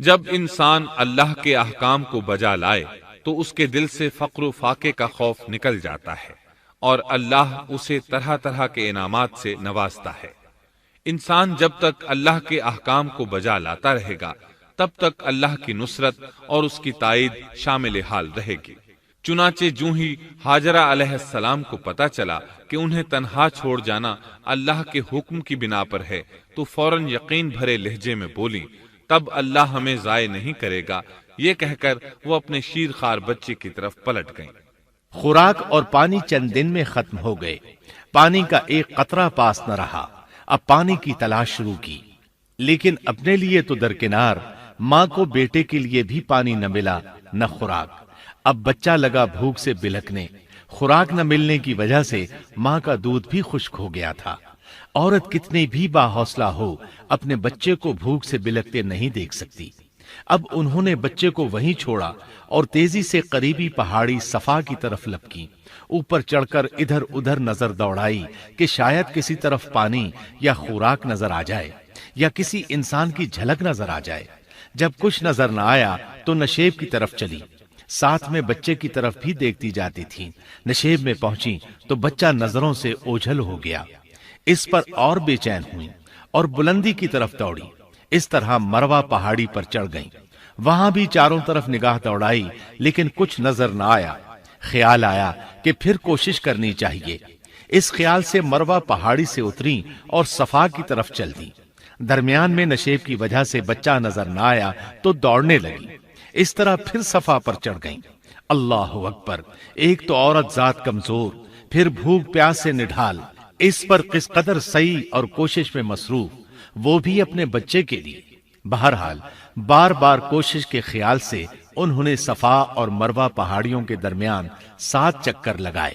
جب انسان اللہ کے احکام کو بجا لائے تو اس کے دل سے فقر و فاقے کا خوف نکل جاتا ہے اور اللہ اسے طرح طرح کے انعامات سے نوازتا ہے۔ انسان جب تک اللہ کے احکام کو بجا لاتا رہے گا تب تک اللہ کی نصرت اور اس کی تائید شامل حال رہے گی۔ چنانچہ جو ہی ہاجرہ علیہ السلام کو پتا چلا کہ انہیں تنہا چھوڑ جانا اللہ کے حکم کی بنا پر ہے تو فوراً یقین بھرے لہجے میں بولی، تب اللہ ہمیں ضائع نہیں کرے گا۔ یہ کہہ کر وہ اپنے شیر خوار بچے کی طرف پلٹ گئیں۔ خوراک اور پانی چند دن میں ختم ہو گئے، پانی کا ایک قطرہ پاس نہ رہا۔ اب پانی کی تلاش شروع کی، لیکن اپنے لیے تو درکنار، ماں کو بیٹے کے لیے بھی پانی نہ ملا نہ خوراک۔ اب بچہ لگا بھوک سے بلکنے، خوراک نہ ملنے کی وجہ سے ماں کا دودھ بھی خشک ہو گیا تھا۔ عورت کتنی بھی باحوصلہ ہو اپنے بچے کو بھوک سے بلکتے نہیں دیکھ سکتی۔ اب انہوں نے بچے کو وہیں چھوڑا اور تیزی سے قریبی پہاڑی صفا کی طرف لپکی، اوپر چڑھ کر ادھر ادھر نظر دوڑائی کہ شاید کسی طرف پانی یا خوراک نظر آ جائے یا کسی انسان کی جھلک نظر آ جائے۔ جب کچھ نظر نہ آیا تو نشیب کی طرف چلی، ساتھ میں بچے کی طرف بھی دیکھتی جاتی تھی۔ نشیب میں پہنچی تو بچہ نظروں سے اوجھل ہو گیا۔ اس پر اور بے چین ہوئی اور بلندی کی طرف دوڑی۔ اس طرح مروہ پہاڑی پر چڑھ گئیں۔ وہاں بھی چاروں طرف نگاہ دوڑائی لیکن کچھ نظر نہ آیا۔ خیال آیا کہ پھر کوشش کرنی چاہیے۔ اس خیال سے مروہ پہاڑی سے اتری اور صفا کی طرف چل دی۔ درمیان میں نشیب کی وجہ سے بچہ نظر نہ آیا تو دوڑنے لگی۔ اس طرح پھر صفا پر چڑھ گئیں۔ اللہ اکبر! ایک تو عورت ذات کمزور، پھر بھوک پیاس سے نڈھال، اس پر کس قدر سعی اور کوشش میں مصروف، وہ بھی اپنے بچے کے لیے۔ بہرحال بار بار کوشش کے خیال سے انہوں نے صفا اور مروہ پہاڑیوں کے درمیان 7 چکر لگائے۔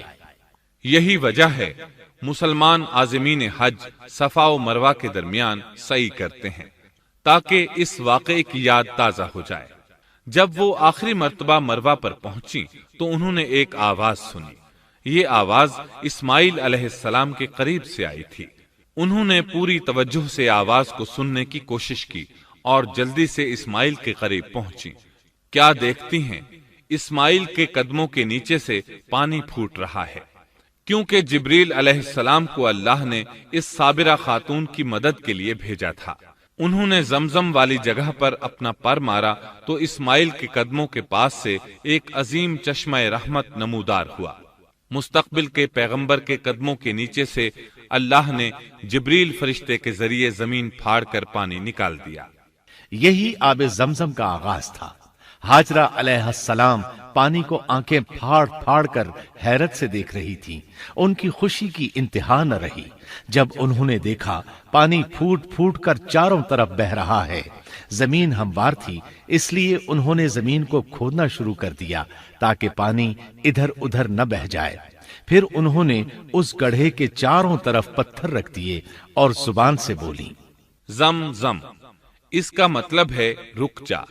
یہی وجہ ہے مسلمان عازمین حج صفا و مروہ کے درمیان سعی کرتے ہیں تاکہ اس واقعے کی یاد تازہ ہو جائے۔ جب وہ آخری مرتبہ مروہ پر پہنچی تو انہوں نے ایک آواز سنی۔ یہ آواز اسماعیل علیہ السلام کے قریب سے آئی تھی۔ انہوں نے پوری توجہ سے آواز کو سننے کی کوشش کی اور جلدی سے اسماعیل کے قریب پہنچی۔ کیا دیکھتی ہیں؟ اسماعیل کے قدموں کے نیچے سے پانی پھوٹ رہا ہے، کیونکہ جبریل علیہ السلام کو اللہ نے اس صابرہ خاتون کی مدد کے لیے بھیجا تھا۔ انہوں نے زمزم والی جگہ پر اپنا پر مارا تو اسماعیل کے قدموں کے پاس سے ایک عظیم چشمہ رحمت نمودار ہوا۔ مستقبل کے پیغمبر کے قدموں کے نیچے سے اللہ نے جبریل فرشتے کے ذریعے زمین پھاڑ کر پانی نکال دیا۔ یہی آب زمزم کا آغاز تھا۔ ہاجرہ علیہ السلام پانی کو آنکھیں پھاڑ پھاڑ کر حیرت سے دیکھ رہی تھی۔ ان کی خوشی کی انتہا نہ رہی جب انہوں نے دیکھا پانی پھوٹ پھوٹ کر چاروں طرف بہ رہا ہے۔ زمین ہموار تھی، اس لیے انہوں نے زمین کو کھودنا شروع کر دیا تاکہ پانی ادھر ادھر نہ بہ جائے۔ پھر انہوں نے اس گڑھے کے چاروں طرف پتھر رکھ دیے اور زبان سے بولی، زم زم، اس کا مطلب ہے رک جا۔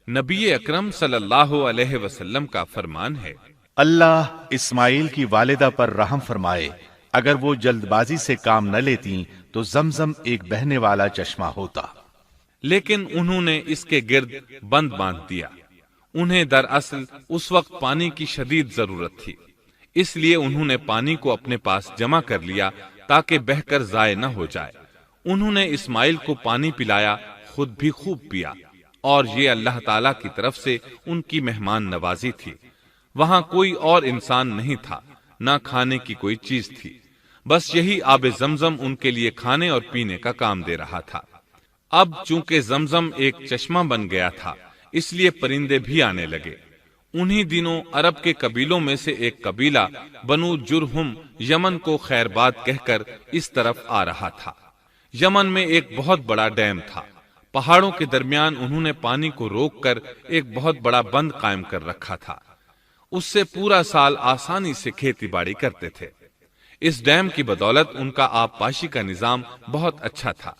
نبی اکرم صلی اللہ علیہ وسلم کا فرمان ہے، اللہ اسماعیل کی والدہ پر رحم فرمائے، اگر وہ جلد بازی سے کام نہ لیتی تو زمزم ایک بہنے والا چشمہ ہوتا۔ لیکن انہوں نے اس کے گرد بند باندھ دیا۔ انہیں دراصل اس وقت پانی کی شدید ضرورت تھی، اس لیے انہوں نے پانی کو اپنے پاس جمع کر لیا تاکہ بہہ کر ضائع نہ ہو جائے۔ انہوں نے اسماعیل کو پانی پلایا، خود بھی خوب پیا، اور یہ اللہ تعالی کی طرف سے ان کی مہمان نوازی تھی۔ وہاں کوئی اور انسان نہیں تھا، نہ کھانے کی کوئی چیز تھی، بس یہی آب زمزم ان کے لیے کھانے اور پینے کا کام دے رہا تھا۔ اب چونکہ زمزم ایک چشمہ بن گیا تھا، اس لیے پرندے بھی آنے لگے۔ انہی دنوں عرب کے قبیلوں میں سے ایک قبیلہ بنو جرہم یمن کو خیر باد کہہ کر اس طرف آ رہا تھا۔ یمن میں ایک بہت بڑا ڈیم تھا۔ پہاڑوں کے درمیان انہوں نے پانی کو روک کر ایک بہت بڑا بند قائم کر رکھا تھا۔ اس سے پورا سال آسانی سے کھیتی باڑی کرتے تھے۔ اس ڈیم کی بدولت ان کا آب پاشی کا نظام بہت اچھا تھا۔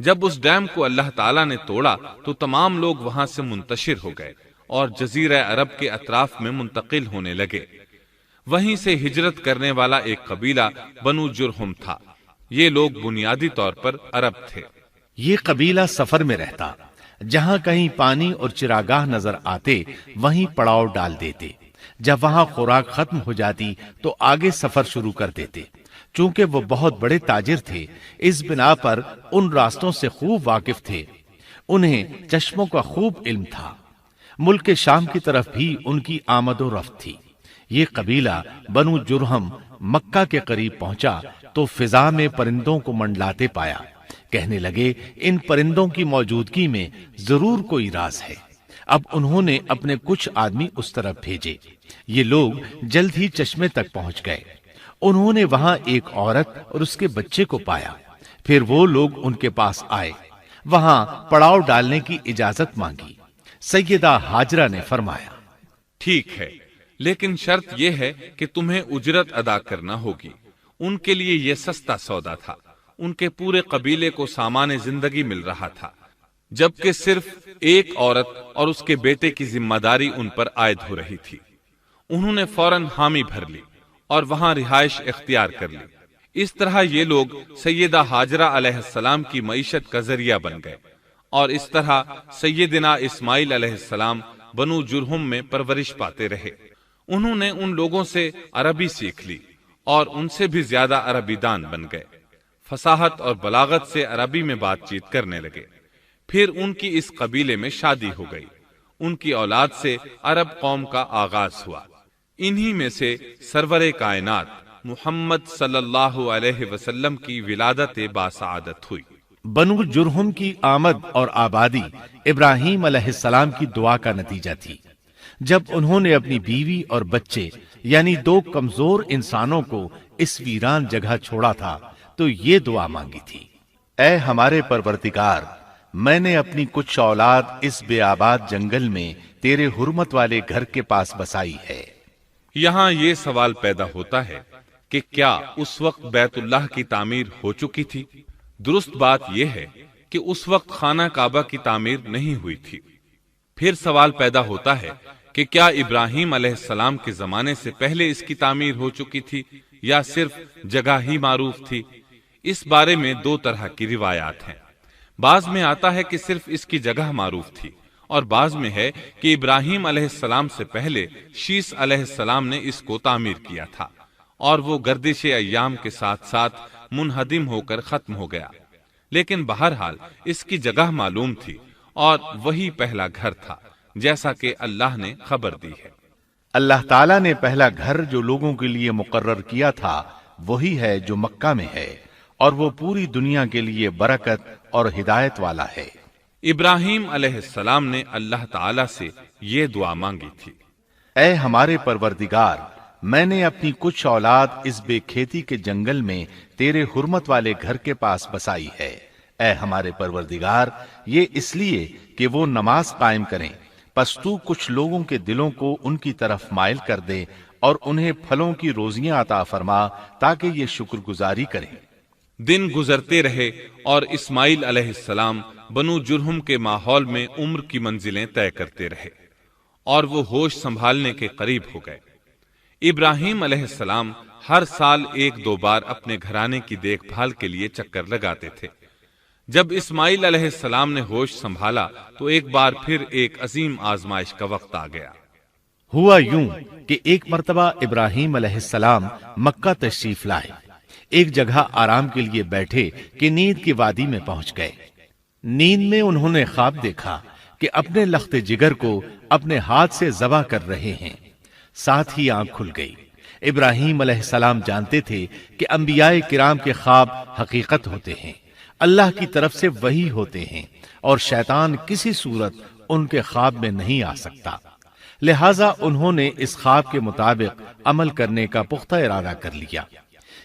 جب اس ڈیم کو اللہ تعالیٰ نے توڑا تو تمام لوگ وہاں سے منتشر ہو گئے اور جزیرہ عرب کے اطراف میں منتقل ہونے لگے۔ وہیں سے ہجرت کرنے والا ایک قبیلہ بنو جرہم تھا۔ یہ لوگ بنیادی طور پر عرب تھے۔ یہ قبیلہ سفر میں رہتا، جہاں کہیں پانی اور چراگاہ نظر آتے وہیں پڑاؤ ڈال دیتے۔ جب وہاں خوراک ختم ہو جاتی تو آگے سفر شروع کر دیتے۔ چونکہ وہ بہت بڑے تاجر تھے، اس بنا پر ان راستوں سے خوب واقف تھے۔ انہیں چشموں کا خوب علم تھا۔ ملک شام کی طرف بھی ان کی آمد و رفت تھی۔ یہ قبیلہ بنو جرہم مکہ کے قریب پہنچا تو فضا میں پرندوں کو منڈلاتے پایا۔ کہنے لگے، ان پرندوں کی موجودگی میں ضرور کوئی راز ہے۔ اب انہوں نے اپنے کچھ آدمی اس طرف بھیجے۔ یہ لوگ جلد ہی چشمے تک پہنچ گئے۔ انہوں نے وہاں ایک عورت اور اس کے بچے کو پایا۔ پھر وہ لوگ ان کے پاس آئے، وہاں پڑاؤ ڈالنے کی اجازت مانگی۔ سیدہ ہاجرہ نے فرمایا، ٹھیک ہے، لیکن شرط یہ ہے کہ تمہیں اجرت ادا کرنا ہوگی۔ ان کے لیے یہ سستا سودا تھا۔ ان کے پورے قبیلے کو سامان زندگی مل رہا تھا، جبکہ صرف ایک عورت اور اس کے بیٹے کی ذمہ داری ان پر عائد ہو رہی تھی۔ انہوں نے فوراً حامی بھر لی اور وہاں رہائش اختیار کر لی۔ اس طرح یہ لوگ سیدہ ہاجرہ علیہ السلام کی معیشت کا ذریعہ بن گئے، اور اس طرح سیدنا اسماعیل علیہ السلام بنو جرہم میں پرورش پاتے رہے۔ انہوں نے ان لوگوں سے عربی سیکھ لی اور ان سے بھی زیادہ عربی دان بن گئے۔ فصاحت اور بلاغت سے عربی میں بات چیت کرنے لگے۔ پھر ان کی اس قبیلے میں شادی ہو گئی۔ ان کی اولاد سے عرب قوم کا آغاز ہوا۔ انہی میں سے سرور کائنات محمد صلی اللہ علیہ وسلم کی ولادت باسعادت ہوئی۔ بنو جرہم کی آمد اور آبادی ابراہیم علیہ السلام کی دعا کا نتیجہ تھی۔ جب انہوں نے اپنی بیوی اور بچے یعنی دو کمزور انسانوں کو اس ویران جگہ چھوڑا تھا تو یہ دعا مانگی تھی، اے ہمارے پروردگار، میں نے اپنی کچھ اولاد اس بے آباد جنگل میں تیرے حرمت والے گھر کے پاس بسائی ہے۔ یہاں یہ سوال پیدا ہوتا ہے کہ کیا اس وقت بیت اللہ کی تعمیر ہو چکی تھی؟ درست بات یہ ہے کہ اس وقت خانہ کعبہ کی تعمیر نہیں ہوئی تھی۔ پھر سوال پیدا ہوتا ہے کہ کیا ابراہیم علیہ السلام کے زمانے سے پہلے اس کی تعمیر ہو چکی تھی یا صرف جگہ ہی معروف تھی؟ اس بارے میں دو طرح کی روایات ہیں۔ بعض میں آتا ہے کہ صرف اس کی جگہ معروف تھی، اور بعض میں ہے کہ ابراہیم علیہ السلام سے پہلے شیس علیہ السلام نے اس کو تعمیر کیا تھا، اور وہ گردش ایام کے ساتھ ساتھ منہدم ہو کر ختم ہو گیا۔ لیکن بہرحال اس کی جگہ معلوم تھی اور وہی پہلا گھر تھا، جیسا کہ اللہ نے خبر دی ہے۔ اللہ تعالیٰ نے پہلا گھر جو لوگوں کے لیے مقرر کیا تھا وہی ہے جو مکہ میں ہے، اور وہ پوری دنیا کے لیے برکت اور ہدایت والا ہے۔ ابراہیم علیہ السلام نے اللہ تعالیٰ سے یہ دعا مانگی تھی، اے ہمارے پروردگار، میں نے اپنی کچھ اولاد اس بے کھیتی کے جنگل میں تیرے حرمت والے گھر کے پاس بسائی ہے۔ اے ہمارے پروردگار، یہ اس لیے کہ وہ نماز قائم کریں، پس تو کچھ لوگوں کے دلوں کو ان کی طرف مائل کر دے اور انہیں پھلوں کی روزیاں عطا فرما تاکہ یہ شکر گزاری کریں۔ دن گزرتے رہے اور اسماعیل علیہ السلام بنو جرہم کے ماحول میں عمر کی منزلیں طے کرتے رہے اور وہ ہوش سنبھالنے کے قریب ہو گئے۔ ابراہیم علیہ السلام ہر سال ایک دو بار اپنے گھرانے کی دیکھ بھال کے لیے چکر لگاتے تھے۔ جب اسماعیل علیہ السلام نے ہوش سنبھالا تو ایک بار پھر ایک عظیم آزمائش کا وقت آ گیا۔ ہوا یوں کہ ایک مرتبہ ابراہیم علیہ السلام مکہ تشریف لائے، ایک جگہ آرام کے لیے بیٹھے کہ نیند کی وادی میں پہنچ گئے۔ نیند میں انہوں نے خواب دیکھا کہ اپنے لخت جگر کو اپنے ہاتھ سے ذبح کر رہے ہیں، ساتھ ہی آنکھ کھل گئی۔ ابراہیم علیہ السلام جانتے تھے کہ انبیاء کرام کے خواب حقیقت ہوتے ہیں، اللہ کی طرف سے وحی ہوتے ہیں، اور شیطان کسی صورت ان کے خواب میں نہیں آ سکتا، لہذا انہوں نے اس خواب کے مطابق عمل کرنے کا پختہ ارادہ کر لیا،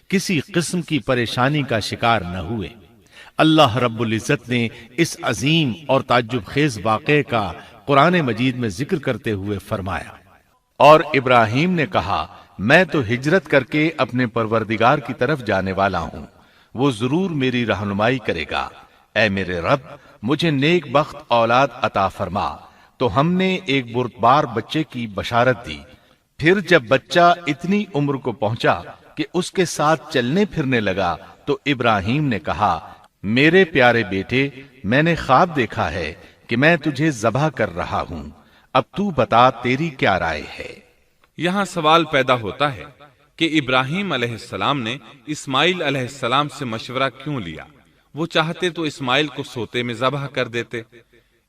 کسی قسم کی پریشانی کا شکار نہ ہوئے۔ اللہ رب العزت نے اس عظیم اور تعجب خیز واقعے کا قرآن مجید میں ذکر کرتے ہوئے فرمایا، اور ابراہیم نے کہا، میں تو ہجرت کر کے اپنے پروردگار کی طرف جانے والا ہوں، وہ ضرور میری رہنمائی کرے گا۔ اے میرے رب، مجھے نیک بخت اولاد عطا فرما۔ تو ہم نے ایک بردبار بچے کی بشارت دی۔ پھر جب بچہ اتنی عمر کو پہنچا کہ اس کے ساتھ چلنے پھرنے لگا تو ابراہیم نے کہا، میرے پیارے بیٹے، میں نے خواب دیکھا ہے کہ میں تجھے ذبح کر رہا ہوں، اب تو بتا تیری کیا رائے ہے؟ یہاں سوال پیدا ہوتا ہے کہ ابراہیم علیہ السلام نے اسماعیل علیہ السلام سے مشورہ کیوں لیا؟ وہ چاہتے تو اسماعیل کو سوتے میں ذبح کر دیتے،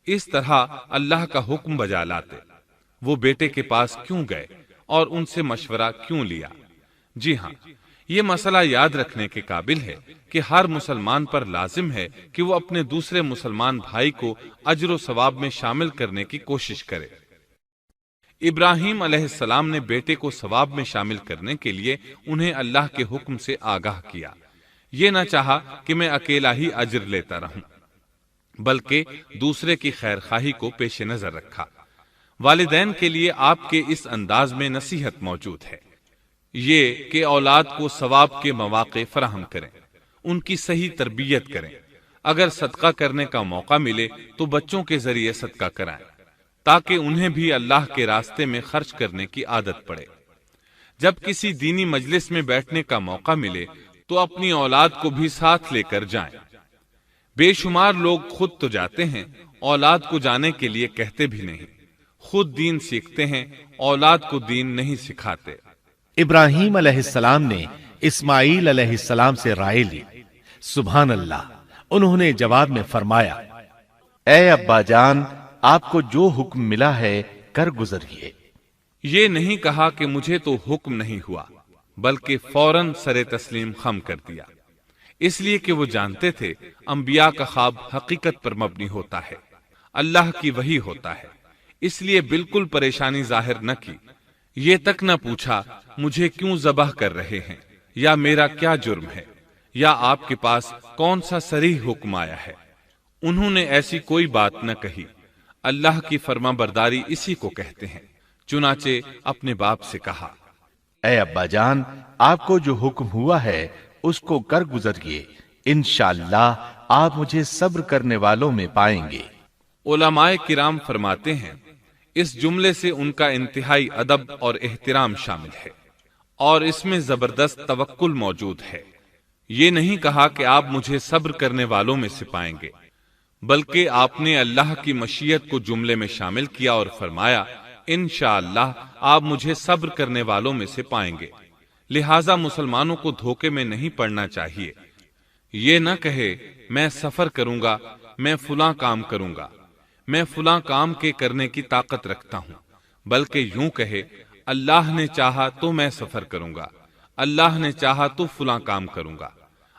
اس طرح اللہ کا حکم بجا لاتے۔ وہ بیٹے کے پاس کیوں گئے اور ان سے مشورہ کیوں لیا؟ جی ہاں، یہ مسئلہ یاد رکھنے کے قابل ہے کہ ہر مسلمان پر لازم ہے کہ وہ اپنے دوسرے مسلمان بھائی کو اجر و ثواب میں شامل کرنے کی کوشش کرے۔ ابراہیم علیہ السلام نے بیٹے کو ثواب میں شامل کرنے کے لیے انہیں اللہ کے حکم سے آگاہ کیا۔ یہ نہ چاہا کہ میں اکیلا ہی اجر لیتا رہوں، بلکہ دوسرے کی خیر خواہی کو پیش نظر رکھا۔ والدین کے لیے آپ کے اس انداز میں نصیحت موجود ہے، یہ کہ اولاد کو ثواب کے مواقع فراہم کریں، ان کی صحیح تربیت کریں۔ اگر صدقہ کرنے کا موقع ملے تو بچوں کے ذریعے صدقہ کرائیں، تاکہ انہیں بھی اللہ کے راستے میں خرچ کرنے کی عادت پڑے۔ جب کسی دینی مجلس میں بیٹھنے کا موقع ملے تو اپنی اولاد کو بھی ساتھ لے کر جائیں۔ بے شمار لوگ خود تو جاتے ہیں، اولاد کو جانے کے لیے کہتے بھی نہیں، خود دین سیکھتے ہیں، اولاد کو دین نہیں سکھاتے۔ ابراہیم علیہ السلام نے اسماعیل علیہ السلام سے رائے لی۔ سبحان اللہ، انہوں نے جواب میں فرمایا، اے ابا جان، آپ کو جو حکم ملا ہے کر گزریے۔ یہ نہیں کہا کہ مجھے تو حکم نہیں ہوا، بلکہ فوراً سر تسلیم خم کر دیا، اس لیے کہ وہ جانتے تھے انبیاء کا خواب حقیقت پر مبنی ہوتا ہے، اللہ کی وحی ہوتا ہے، اس لیے بالکل پریشانی ظاہر نہ کی، یہ تک نہ پوچھا مجھے کیوں ذبح کر رہے ہیں، یا میرا کیا جرم ہے، یا آپ کے پاس کون سا صریح حکم آیا ہے۔ انہوں نے ایسی کوئی بات نہ کہی۔ اللہ کی فرما برداری اسی کو کہتے ہیں۔ چنانچہ اپنے باپ سے کہا، اے ابا جان، آپ کو جو حکم ہوا ہے اس کو کر گزریے، انشاءاللہ آپ مجھے صبر کرنے والوں میں پائیں گے۔ علماء کرام فرماتے ہیں اس جملے سے ان کا انتہائی ادب اور احترام شامل ہے، اور اس میں زبردست توکل موجود ہے۔ یہ نہیں کہا کہ آپ مجھے صبر کرنے والوں میں سے پائیں گے، بلکہ آپ نے اللہ کی مشیت کو جملے میں شامل کیا اور فرمایا، انشاءاللہ آپ مجھے صبر کرنے والوں میں سے پائیں گے۔ لہٰذا مسلمانوں کو دھوکے میں نہیں پڑنا چاہیے۔ یہ نہ کہے میں سفر کروں گا، میں فلاں کام کروں گا، میں فلاں کام کے کرنے کی طاقت رکھتا ہوں، بلکہ یوں کہے اللہ نے چاہا تو میں سفر کروں گا، اللہ نے چاہا تو فلاں کام کروں گا۔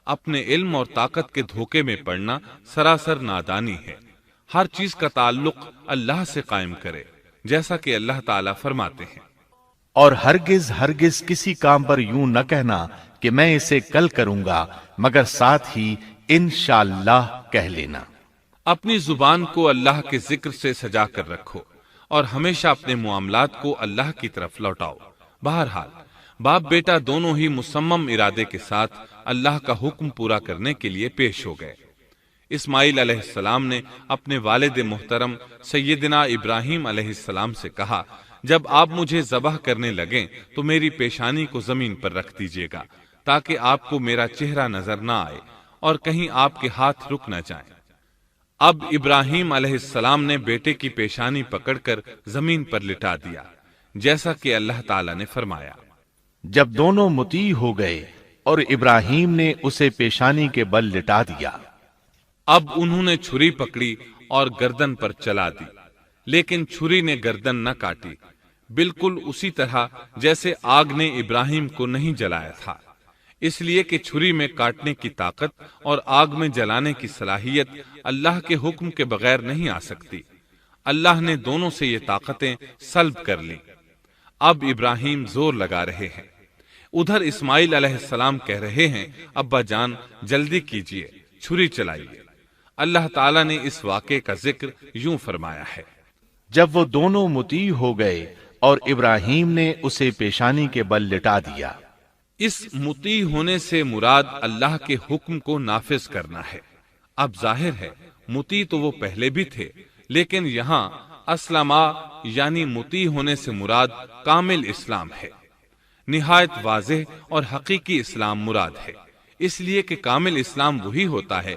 اپنے علم اور طاقت کے دھوکے میں پڑنا سراسر نادانی ہے۔ ہر چیز کا تعلق اللہ سے قائم کرے، جیسا کہ اللہ تعالیٰ فرماتے ہیں، اور ہرگز ہرگز کسی کام پر یوں نہ کہنا کہ میں اسے کل کروں گا، مگر ساتھ ہی انشاءاللہ کہہ لینا۔ اپنی زبان کو اللہ کے ذکر سے سجا کر رکھو اور ہمیشہ اپنے معاملات کو اللہ کی طرف لوٹاؤ۔ بہرحال باپ بیٹا دونوں ہی مصمم ارادے کے ساتھ اللہ کا حکم پورا کرنے کے لیے پیش ہو گئے۔ اسماعیل علیہ السلام نے اپنے والد محترم سیدنا ابراہیم علیہ السلام سے کہا، جب آپ مجھے ذبح کرنے لگیں تو میری پیشانی کو زمین پر رکھ دیجیے گا تاکہ آپ کو میرا چہرہ نظر نہ آئے اور کہیں آپ کے ہاتھ رک نہ جائیں۔ اب ابراہیم علیہ السلام نے بیٹے کی پیشانی پکڑ کر زمین پر لٹا دیا، جیسا کہ اللہ تعالیٰ نے فرمایا۔ جب دونوں مطیع ہو گئے اور ابراہیم نے اسے پیشانی کے بل لٹا دیا، اب انہوں نے چھری پکڑی اور گردن پر چلا دی، لیکن چھری نے گردن نہ کاٹی، بالکل اسی طرح جیسے آگ نے ابراہیم کو نہیں جلایا تھا، اس لیے کہ چھری میں کاٹنے کی طاقت اور آگ میں جلانے کی صلاحیت اللہ کے حکم کے بغیر نہیں آ سکتی۔ اللہ نے دونوں سے یہ طاقتیں سلب کر لیں۔ اب ابراہیم زور لگا رہے ہیں، ادھر اسماعیل علیہ السلام کہہ رہے ہیں، ابا جان جلدی کیجئے، چھری چلائیے۔ اللہ تعالیٰ نے اس واقعے کا ذکر یوں فرمایا ہے، جب وہ دونوں مطیع ہو گئے اور ابراہیم نے اسے پیشانی کے بل لٹا دیا۔ اس مطیع ہونے سے مراد اللہ کے حکم کو نافذ کرنا ہے۔ اب ظاہر ہے مطیع تو وہ پہلے بھی تھے، لیکن یہاں اسلما یعنی مطیع ہونے سے مراد کامل اسلام ہے۔ نہایت واضح اور حقیقی اسلام مراد ہے، اس لیے کہ کامل اسلام وہی ہوتا ہے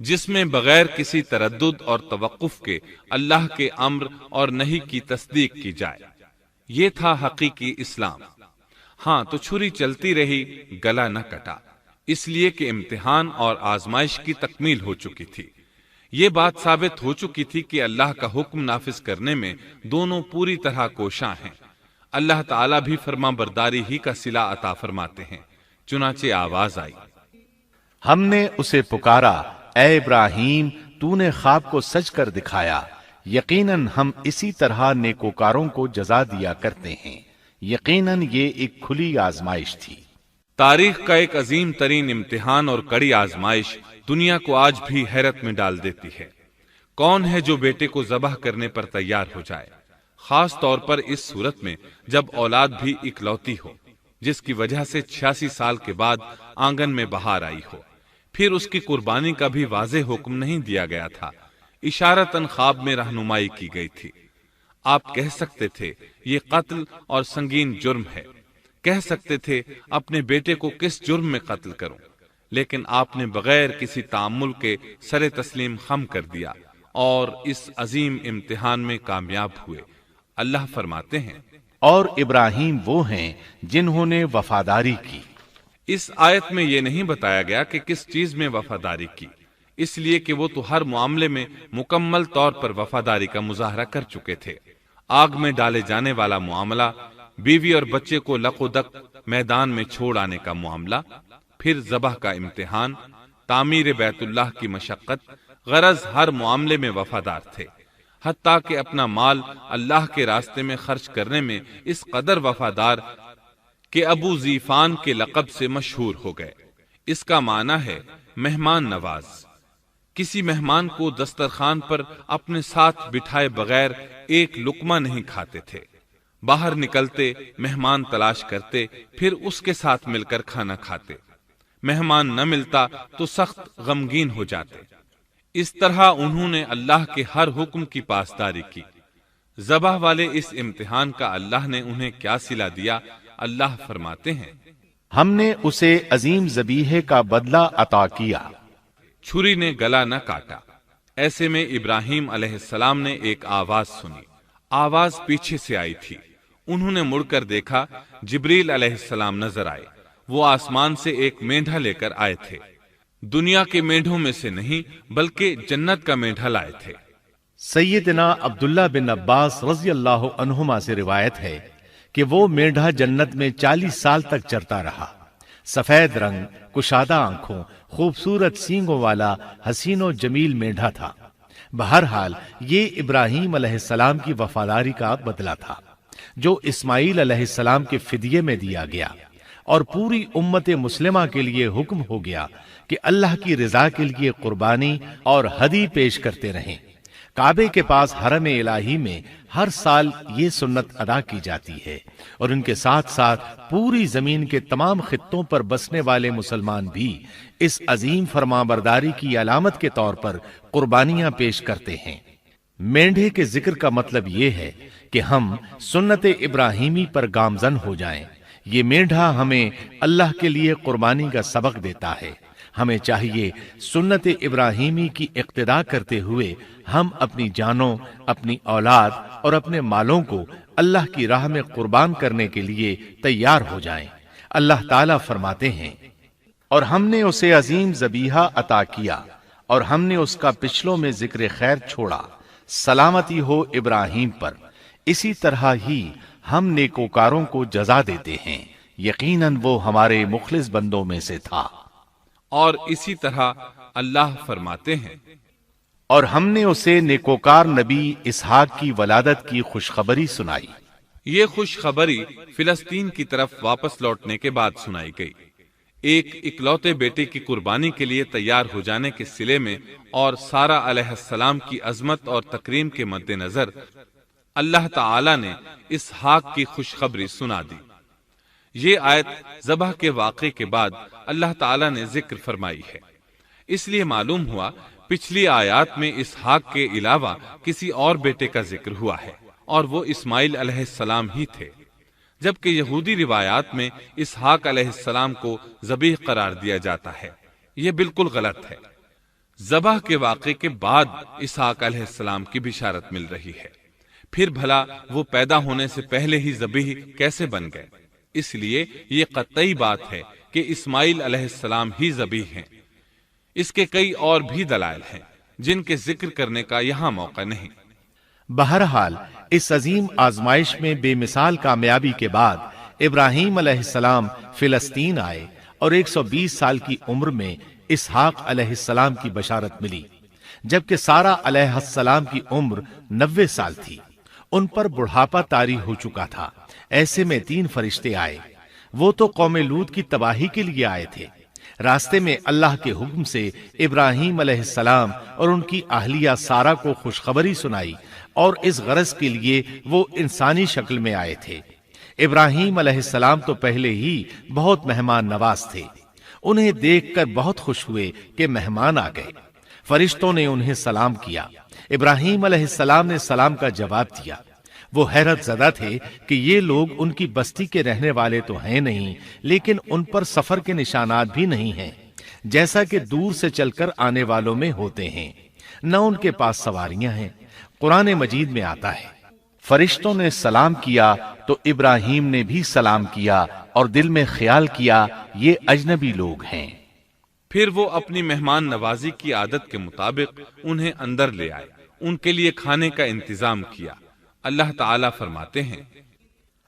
جس میں بغیر کسی تردد اور توقف کے اللہ کے امر اور نہی کی تصدیق کی جائے۔ یہ تھا حقیقی اسلام۔ ہاں تو چھری چلتی رہی، گلا نہ کٹا، اس لیے کہ امتحان اور آزمائش کی تکمیل ہو چکی تھی۔ یہ بات ثابت ہو چکی تھی کہ اللہ کا حکم نافذ کرنے میں دونوں پوری طرح کوشاں ہیں۔ اللہ تعالیٰ بھی فرما برداری ہی کا صلہ عطا فرماتے ہیں۔ چنانچہ آواز آئی، ہم نے اسے پکارا، اے ابراہیم تو نے خواب کو سچ کر دکھایا، یقیناً ہم اسی طرح نیکوکاروں کو جزا دیا کرتے ہیں۔ یقیناً یہ ایک کھلی آزمائش تھی۔ تاریخ کا ایک عظیم ترین امتحان اور کڑی آزمائش دنیا کو آج بھی حیرت میں ڈال دیتی ہے۔ کون ہے جو بیٹے کو ذبح کرنے پر تیار ہو جائے، خاص طور پر اس صورت میں جب اولاد بھی اکلوتی ہو، جس کی وجہ سے 86 سال کے بعد آنگن میں بہار آئی ہو۔ پھر اس کی قربانی کا بھی واضح حکم نہیں دیا گیا تھا، اشارتاً خواب میں رہنمائی کی گئی تھی۔ آپ کہہ سکتے تھے یہ قتل اور سنگین جرم ہے، کہہ سکتے تھے اپنے بیٹے کو کس جرم میں قتل کروں، لیکن آپ نے بغیر کسی تعامل کے سر تسلیم خم کر دیا اور اس عظیم امتحان میں کامیاب ہوئے۔ اللہ فرماتے ہیں، اور ابراہیم وہ ہیں جنہوں نے وفاداری کی۔ اس آیت میں یہ نہیں بتایا گیا کہ کس چیز میں وفاداری کی، اس لیے کہ وہ تو ہر معاملے میں مکمل طور پر وفاداری کا مظاہرہ کر چکے تھے۔ آگ میں ڈالے جانے والا معاملہ، بیوی اور بچے کو لق و دق میدان میں چھوڑ آنے کا معاملہ، پھر ذبح کا امتحان، تعمیر بیت اللہ کی مشقت، غرض ہر معاملے میں وفادار تھے، حتیٰ کہ اپنا مال اللہ کے راستے میں خرچ کرنے میں اس قدر وفادار کہ ابو زیفان کے لقب سے مشہور ہو گئے۔ اس کا معنی ہے مہمان نواز۔ کسی مہمان کو دسترخوان پر اپنے ساتھ بٹھائے بغیر ایک لقمہ نہیں کھاتے تھے، باہر نکلتے مہمان تلاش کرتے، پھر اس کے ساتھ مل کر کھانا کھاتے، مہمان نہ ملتا تو سخت غمگین ہو جاتے۔ اس طرح انہوں نے اللہ کے ہر حکم کی پاسداری کی۔ ذبح والے اس امتحان کا اللہ نے انہیں کیا صلہ دیا؟ اللہ فرماتے ہیں، ہم نے اسے عظیم ذبیحے کا بدلہ عطا کیا۔ چھری نے گلا نہ کاٹا۔ ایسے میں ابراہیم علیہ السلام نے ایک آواز سنی، آواز پیچھے سے آئی تھی۔ انہوں نے مڑ کر دیکھا، جبریل علیہ السلام نظر آئے۔ وہ آسمان سے ایک مینڈھا لے کر آئے تھے۔ دنیا کے مینڈھوں میں سے نہیں بلکہ جنت کا مینڈھا لائے تھے۔ سیدنا عبداللہ بن عباس رضی اللہ عنہما سے روایت ہے کہ وہ مینڈھا جنت میں 40 سال تک چرتا رہا۔ سفید رنگ، کشادہ آنکھوں، خوبصورت سینگوں والا حسین و جمیل مینڈھا تھا۔ بہرحال یہ ابراہیم علیہ السلام کی وفاداری کا بدلہ تھا جو اسماعیل علیہ السلام کے فدیے میں دیا گیا، اور پوری امت مسلمہ کے لیے حکم ہو گیا کہ اللہ کی رضا کے لیے قربانی اور ہدی پیش کرتے رہیں۔ کعبے کے پاس حرم الہی میں ہر سال یہ سنت ادا کی جاتی ہے، اور ان کے ساتھ ساتھ پوری زمین کے تمام خطوں پر بسنے والے مسلمان بھی اس عظیم فرمانبرداری کی علامت کے طور پر قربانیاں پیش کرتے ہیں۔ مینڈھے کے ذکر کا مطلب یہ ہے کہ ہم سنت ابراہیمی پر گامزن ہو جائیں۔ یہ مینڈھا ہمیں اللہ کے لیے قربانی کا سبق دیتا ہے۔ ہمیں چاہیے سنت ابراہیمی کی اقتداء کرتے ہوئے ہم اپنی جانوں، اپنی اولاد اور اپنے مالوں کو اللہ کی راہ میں قربان کرنے کے لیے تیار ہو جائیں۔ اللہ تعالیٰ فرماتے ہیں، اور ہم نے اسے عظیم ذبیحہ عطا کیا، اور ہم نے اس کا پچھلوں میں ذکر خیر چھوڑا، سلامتی ہو ابراہیم پر۔ اسی طرح ہی ہم نیکوکاروں کو جزا دیتے ہیں، یقیناً وہ ہمارے مخلص بندوں میں سے تھا۔ اور اسی طرح اللہ فرماتے ہیں، اور ہم نے اسے نیکوکار نبی اسحاق کی ولادت کی خوشخبری سنائی۔ یہ خوشخبری فلسطین کی طرف واپس لوٹنے کے بعد سنائی گئی۔ ایک اکلوتے بیٹے کی قربانی کے لیے تیار ہو جانے کے صلے میں اور سارہ علیہ السلام کی عظمت اور تکریم کے مد نظر اللہ تعالی نے اسحاق کی خوشخبری سنا دی۔ یہ آیت ذبح کے واقعے کے بعد اللہ تعالی نے ذکر فرمائی ہے، اس لیے معلوم ہوا پچھلی آیات میں اسحاق کے علاوہ کسی اور بیٹے کا ذکر ہوا ہے، اور وہ اسماعیل علیہ السلام ہی تھے، جبکہ یہودی روایات میں اسحاق علیہ السلام کو ذبیح قرار دیا جاتا ہے۔ یہ بالکل غلط ہے۔ ذبح کے واقعے کے بعد اسحاق علیہ السلام کی بشارت مل رہی ہے، پھر بھلا وہ پیدا ہونے سے پہلے ہی ذبیح کیسے بن گئے؟ اس لیے یہ قطعی بات ہے کہ اسماعیل علیہ السلام ہی ذبیح ہیں۔ اس کے کئی اور بھی دلائل ہیں جن کے ذکر کرنے کا یہاں موقع نہیں۔ بہرحال اس عظیم آزمائش میں بے مثال کامیابی کے بعد ابراہیم علیہ السلام فلسطین آئے، اور 120 سال کی عمر میں اسحاق علیہ السلام کی بشارت ملی، جبکہ سارہ علیہ السلام کی عمر 90 سال تھی۔ ان پر بڑھاپا طاری ہو چکا تھا۔ ایسے میں 3 فرشتے آئے۔ وہ تو قوم لوط کی تباہی کے لیے آئے تھے۔ راستے میں اللہ کے حکم سے ابراہیم علیہ السلام اور ان کی اہلیہ سارہ کو خوشخبری سنائی، اور اس غرض کے لیے وہ انسانی شکل میں آئے تھے۔ ابراہیم علیہ السلام تو پہلے ہی بہت مہمان نواز تھے۔ انہیں دیکھ کر بہت خوش ہوئے کہ مہمان آ گئے۔ فرشتوں نے انہیں سلام کیا۔ ابراہیم علیہ السلام نے سلام کا جواب دیا۔ وہ حیرت زدہ تھے کہ یہ لوگ ان کی بستی کے رہنے والے تو ہیں نہیں، لیکن ان پر سفر کے نشانات بھی نہیں ہیں، جیسا کہ دور سے چل کر آنے والوں میں ہوتے ہیں۔ نہ ان کے پاس سواریاں ہیں۔ قرآن مجید میں آتا ہے، فرشتوں نے سلام کیا تو ابراہیم نے بھی سلام کیا، اور دل میں خیال کیا یہ اجنبی لوگ ہیں۔ پھر وہ اپنی مہمان نوازی کی عادت کے مطابق انہیں اندر لے آئے، ان کے لیے کھانے کا انتظام کیا۔ اللہ تعالیٰ فرماتے ہیں،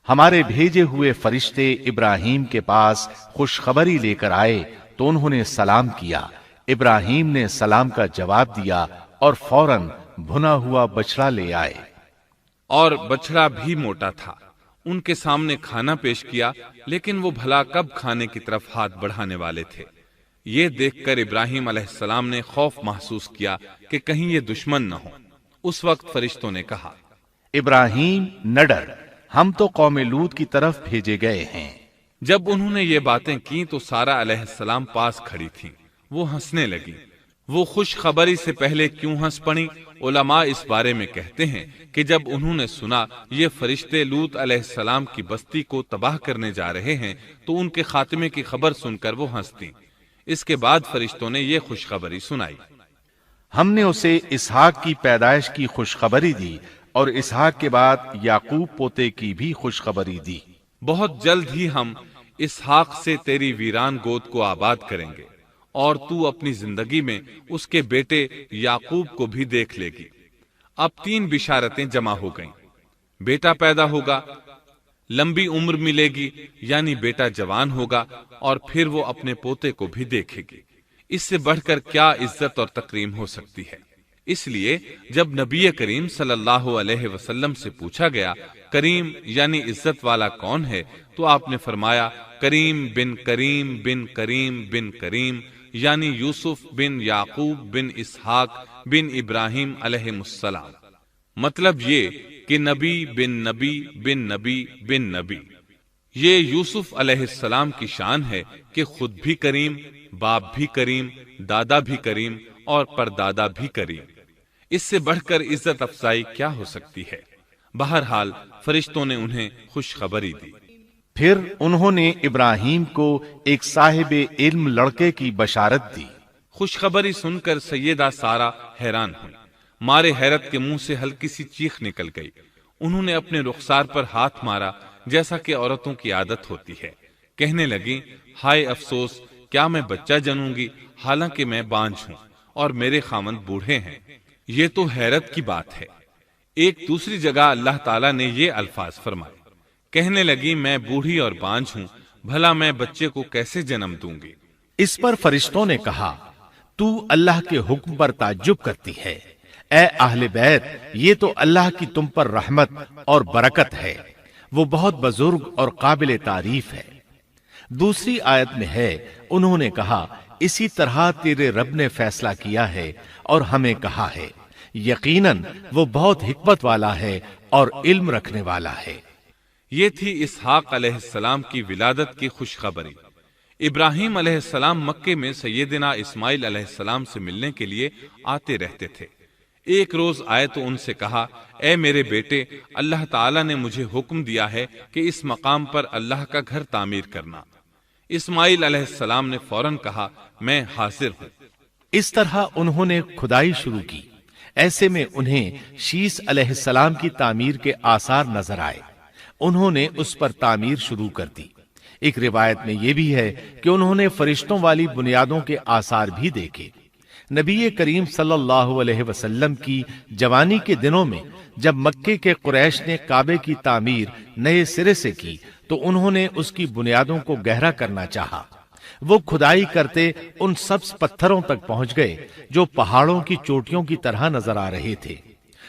ہمارے بھیجے ہوئے فرشتے ابراہیم کے پاس خوشخبری لے کر آئے تو انہوں نے سلام کیا۔ ابراہیم نے سلام کا جواب دیا اور فوراً بھنا ہوا بچڑا لے آئے، اور بچڑا بھی موٹا تھا۔ ان کے سامنے کھانا پیش کیا، لیکن وہ بھلا کب کھانے کی طرف ہاتھ بڑھانے والے تھے۔ یہ دیکھ کر ابراہیم علیہ السلام نے خوف محسوس کیا کہ کہیں یہ دشمن نہ ہو۔ اس وقت فرشتوں نے کہا، ابراہیم نہ ڈر، ہم تو قوم لوط کی طرف بھیجے گئے ہیں۔ جب انہوں نے یہ باتیں کی تو سارہ علیہ السلام پاس کھڑی تھی۔ وہ ہنسنے لگی۔ وہ خوشخبری سے پہلے کیوں ہنس پڑی؟ علماء اس بارے میں کہتے ہیں کہ جب انہوں نے سنا یہ فرشتے لوط علیہ السلام کی بستی کو تباہ کرنے جا رہے ہیں تو ان کے خاتمے کی خبر سن کر وہ ہنستی۔ اس کے بعد فرشتوں نے یہ خوشخبری سنائی، ہم نے اسے اسحاق کی پیدائش کی خوشخبری دی، اور اسحاق کے بعد یعقوب پوتے کی بھی خوشخبری دی۔ بہت جلد ہی ہم اسحاق سے تیری ویران گود کو آباد کریں گے، اور تو اپنی زندگی میں اس کے بیٹے یعقوب کو بھی دیکھ لے گی۔ اب 3 بشارتیں جمع ہو گئیں۔ بیٹا پیدا ہوگا، لمبی عمر ملے گی یعنی بیٹا جوان ہوگا، اور پھر وہ اپنے پوتے کو بھی دیکھے گی۔ اس سے بڑھ کر کیا عزت اور تکریم ہو سکتی ہے؟ اس لیے جب نبی کریم صلی اللہ علیہ وسلم سے پوچھا گیا کریم یعنی عزت والا کون ہے، تو آپ نے فرمایا کریم بن کریم بن کریم بن کریم، یعنی یوسف بن یعقوب بن اسحاق بن ابراہیم علیہ السلام۔ مطلب یہ کہ نبی بن نبی بن نبی بن نبی۔ یہ یوسف علیہ السلام کی شان ہے کہ خود بھی کریم، باپ بھی کریم، دادا بھی کریم اور پردادا بھی کریم۔ اس سے بڑھ کر عزت افزائی کیا ہو سکتی ہے؟ بہرحال فرشتوں نے انہیں خوشخبری دی۔ پھر انہوں نے ابراہیم کو ایک صاحب علم لڑکے کی بشارت دی۔ خوشخبری سن کر سیدہ سارہ حیران ہوئی، مارے حیرت کے منہ سے ہلکی سی چیخ نکل گئی۔ انہوں نے اپنے رخسار پر ہاتھ مارا جیسا کہ عورتوں کی عادت ہوتی ہے، کہنے لگی ہائے افسوس، کیا میں بچہ جنوں گی حالانکہ میں بانجھ ہوں اور میرے خاوند بوڑھے ہیں؟ یہ تو حیرت کی بات ہے۔ ایک دوسری جگہ اللہ تعالیٰ نے یہ الفاظ فرمائے، کہنے لگی میں بوڑھی اور بانجھ ہوں، بھلا میں بچے کو کیسے جنم دوں گی؟ اس پر فرشتوں نے کہا تو اللہ کے حکم پر تعجب کرتی ہے، اے اہل بیت، یہ تو اللہ کی تم پر رحمت اور برکت ہے، وہ بہت بزرگ اور قابل تعریف ہے۔ دوسری آیت میں ہے انہوں نے کہا اسی طرح تیرے رب نے فیصلہ کیا ہے اور ہمیں کہا ہے، یقیناً وہ بہت حکمت والا ہے اور علم رکھنے والا ہے۔ یہ تھی اسحاق علیہ السلام کی ولادت کی خوشخبری۔ ابراہیم علیہ السلام مکے میں سیدنا اسماعیل علیہ السلام سے ملنے کے لیے آتے رہتے تھے۔ ایک روز آئے تو ان سے کہا اے میرے بیٹے، اللہ تعالیٰ نے مجھے حکم دیا ہے کہ اس مقام پر اللہ کا گھر تعمیر کرنا۔ اسماعیل علیہ السلام نے فوراً کہا میں حاضر ہوں۔ اس طرح انہوں نے کھدائی شروع کی۔ ایسے میں انہیں شیش علیہ السلام کی تعمیر کے آثار نظر آئے۔ انہوں نے اس پر تعمیر شروع کر دی۔ ایک روایت میں یہ بھی ہے کہ انہوں نے فرشتوں والی بنیادوں کے آثار بھی دیکھے۔ نبی کریم صلی اللہ علیہ وسلم کی جوانی کے دنوں میں جب مکے کے قریش نے کعبے کی تعمیر نئے سرے سے کی تو انہوں نے اس کی بنیادوں کو گہرا کرنا چاہا۔ وہ کھدائی کرتے ان سبز پتھروں تک پہنچ گئے جو پہاڑوں کی چوٹیوں کی طرح نظر آ رہے تھے۔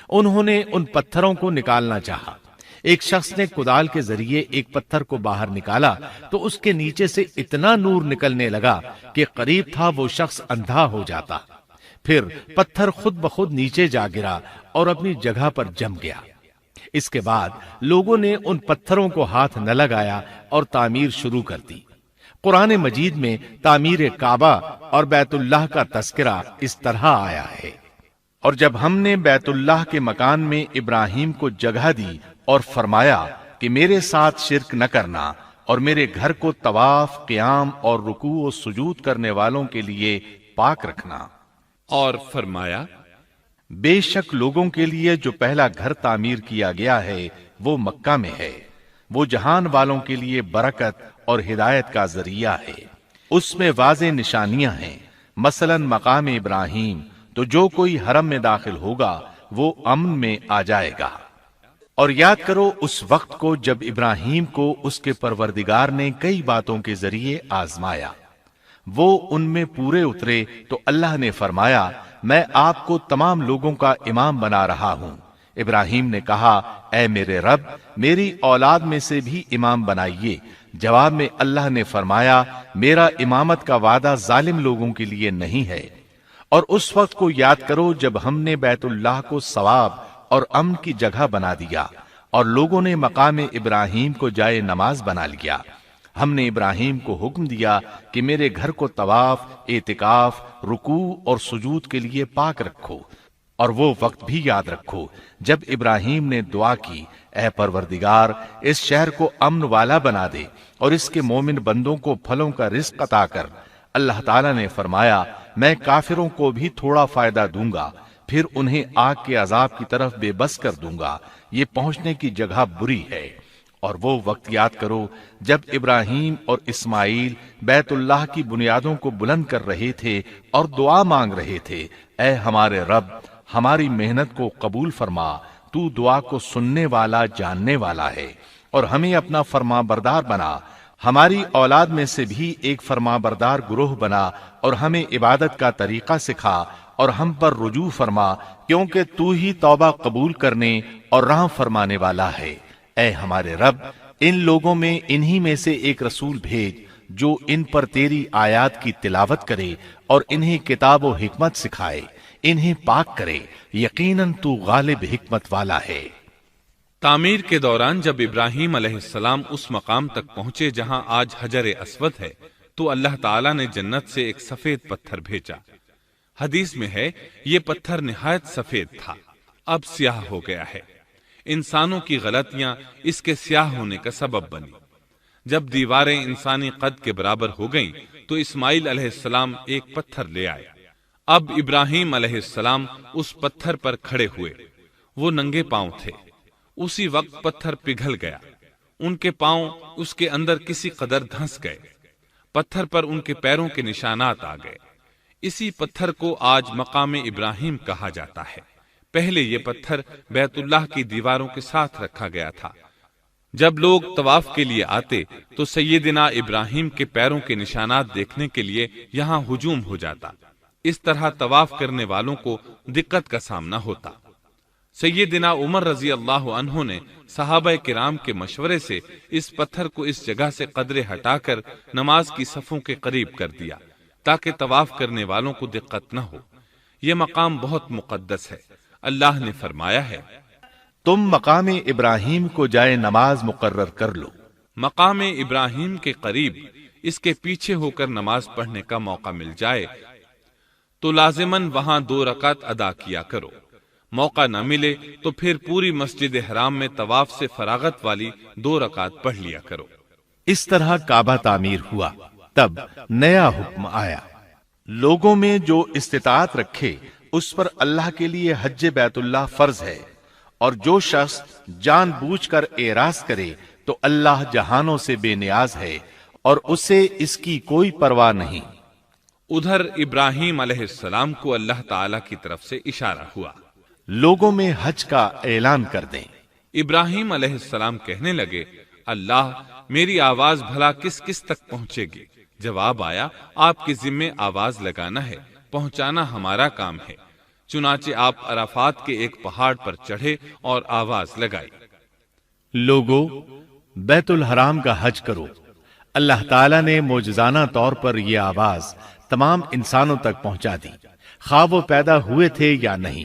انہوں نے ان پتھروں کو نکالنا چاہا۔ ایک شخص نے کدال کے ذریعے ایک پتھر کو باہر نکالا تو اس کے نیچے سے اتنا نور نکلنے لگا کہ قریب تھا وہ شخص اندھا ہو جاتا۔ پھر پتھر خود بخود نیچے جا گرا اور اپنی جگہ پر جم گیا۔ اس کے بعد لوگوں نے ان پتھروں کو ہاتھ نہ لگایا اور تعمیر شروع کر دی۔ قرآن مجید میں تعمیر کعبہ اور بیت اللہ کا تذکرہ اس طرح آیا ہے، اور جب ہم نے بیت اللہ کے مکان میں ابراہیم کو جگہ دی اور فرمایا کہ میرے ساتھ شرک نہ کرنا اور میرے گھر کو طواف، قیام اور رکوع و سجود کرنے والوں کے لیے پاک رکھنا، اور فرمایا بے شک لوگوں کے لیے جو پہلا گھر تعمیر کیا گیا ہے وہ مکہ میں ہے، وہ جہان والوں کے لیے برکت اور ہدایت کا ذریعہ ہے، اس میں واضح نشانیاں ہیں، مثلا مقام ابراہیم، تو جو کوئی حرم میں داخل ہوگا وہ امن میں آ جائے گا۔ اور یاد کرو اس وقت کو جب ابراہیم کو اس کے پروردگار نے کئی باتوں کے ذریعے آزمایا، وہ ان میں پورے اترے تو اللہ نے فرمایا میں آپ کو تمام لوگوں کا امام بنا رہا ہوں۔ ابراہیم نے کہا اے میرے رب، میری اولاد میں سے بھی امام بنائیے۔ جواب میں اللہ نے فرمایا میرا امامت کا وعدہ ظالم لوگوں کے لیے نہیں ہے۔ اور اس وقت کو یاد کرو جب ہم نے بیت اللہ کو ثواب اور امن کی جگہ بنا دیا اور لوگوں نے مقام ابراہیم کو جائے نماز بنا لیا۔ ہم نے ابراہیم کو حکم دیا کہ میرے گھر کو طواف، اعتکاف، رکوع اور سجود کے لیے پاک رکھو، اور وہ وقت بھی یاد رکھو جب ابراہیم نے دعا کی اے پروردگار اس شہر کو امن والا بنا دے اور اس کے مومن بندوں کو پھلوں کا رزق عطا کر۔ اللہ تعالیٰ نے فرمایا میں کافروں کو بھی تھوڑا فائدہ دوں گا، پھر انہیں آگ کے عذاب کی طرف بے بس کر دوں گا، یہ پہنچنے کی جگہ بری ہے۔ اور وہ وقت یاد کرو جب ابراہیم اور اسماعیل بیت اللہ کی بنیادوں کو بلند کر رہے تھے اور دعا مانگ رہے تھے، اے ہمارے رب، ہماری محنت کو قبول فرما، تو دعا کو سننے والا، جاننے والا ہے، اور ہمیں اپنا فرما بردار بنا، ہماری اولاد میں سے بھی ایک فرما بردار گروہ بنا، اور ہمیں عبادت کا طریقہ سکھا، اور ہم پر رجوع فرما، کیونکہ تو ہی توبہ قبول کرنے اور رحم فرمانے والا ہے۔ اے ہمارے رب، ان لوگوں میں انہی میں سے ایک رسول بھیج جو ان پر تیری آیات کی تلاوت کرے اور انہیں کتاب و حکمت سکھائے، انہیں پاک کرے، یقیناً تو غالب حکمت والا ہے۔ تعمیر کے دوران جب ابراہیم علیہ السلام اس مقام تک پہنچے جہاں آج حجر اسود ہے تو اللہ تعالیٰ نے جنت سے ایک سفید پتھر بھیجا۔ حدیث میں ہے یہ پتھر نہایت سفید تھا، اب سیاہ ہو گیا ہے۔ انسانوں کی غلطیاں اس کے سیاہ ہونے کا سبب بنی۔ جب دیواریں انسانی قد کے برابر ہو گئیں تو اسماعیل علیہ السلام ایک پتھر لے آئے۔ اب ابراہیم علیہ السلام اس پتھر پر کھڑے ہوئے، وہ ننگے پاؤں تھے۔ اسی وقت پتھر پگھل گیا، ان کے پاؤں اس کے اندر کسی قدر دھنس گئے، پتھر پر ان کے پیروں کے نشانات آ گئے۔ اسی پتھر کو آج مقام ابراہیم کہا جاتا ہے۔ پہلے یہ پتھر بیت اللہ کی دیواروں کے ساتھ رکھا گیا تھا۔ جب لوگ طواف کے لیے آتے تو سیدنا ابراہیم کے پیروں کے نشانات دیکھنے کے لیے یہاں ہجوم ہو جاتا۔ اس طرح طواف کرنے والوں کو دقت کا سامنا ہوتا۔ سیدنا عمر رضی اللہ عنہ نے صحابہ کرام کے مشورے سے اس پتھر کو اس جگہ سے قدرے ہٹا کر نماز کی صفوں کے قریب کر دیا تاکہ طواف کرنے والوں کو دقت نہ ہو۔ یہ مقام بہت مقدس ہے۔ اللہ نے فرمایا ہے، تم مقام ابراہیم کو جائے نماز مقرر کر لو۔ مقام ابراہیم کے قریب اس کے پیچھے ہو کر نماز پڑھنے کا موقع مل جائے تو لازماً وہاں 2 رکعت ادا کیا کرو۔ موقع نہ ملے تو پھر پوری مسجد حرام میں طواف سے فراغت والی 2 رکعت پڑھ لیا کرو۔ اس طرح کعبہ تعمیر ہوا۔ تب نیا حکم آیا، لوگوں میں جو استطاعت رکھے اس پر اللہ کے لیے حج بیت اللہ فرض ہے، اور جو شخص جان بوجھ کر اعراض کرے تو اللہ جہانوں سے بے نیاز ہے اور اسے اس کی کوئی پرواہ نہیں۔ ادھر ابراہیم علیہ السلام کو اللہ تعالی کی طرف سے اشارہ ہوا، لوگوں میں حج کا اعلان کر دیں۔ ابراہیم علیہ السلام کہنے لگے، اللہ، میری آواز بھلا کس کس تک پہنچے گی؟ جواب آیا، آپ کے ذمے آواز لگانا ہے، پہنچانا ہمارا کام ہے۔ چنانچہ آپ عرفات کے ایک پہاڑ پر چڑھے اور آواز لگائی، لوگو، بیت الحرام کا حج کرو۔ اللہ تعالیٰ نے معجزانہ طور پر یہ آواز تمام انسانوں تک پہنچا دی، خواہ وہ پیدا ہوئے تھے یا نہیں۔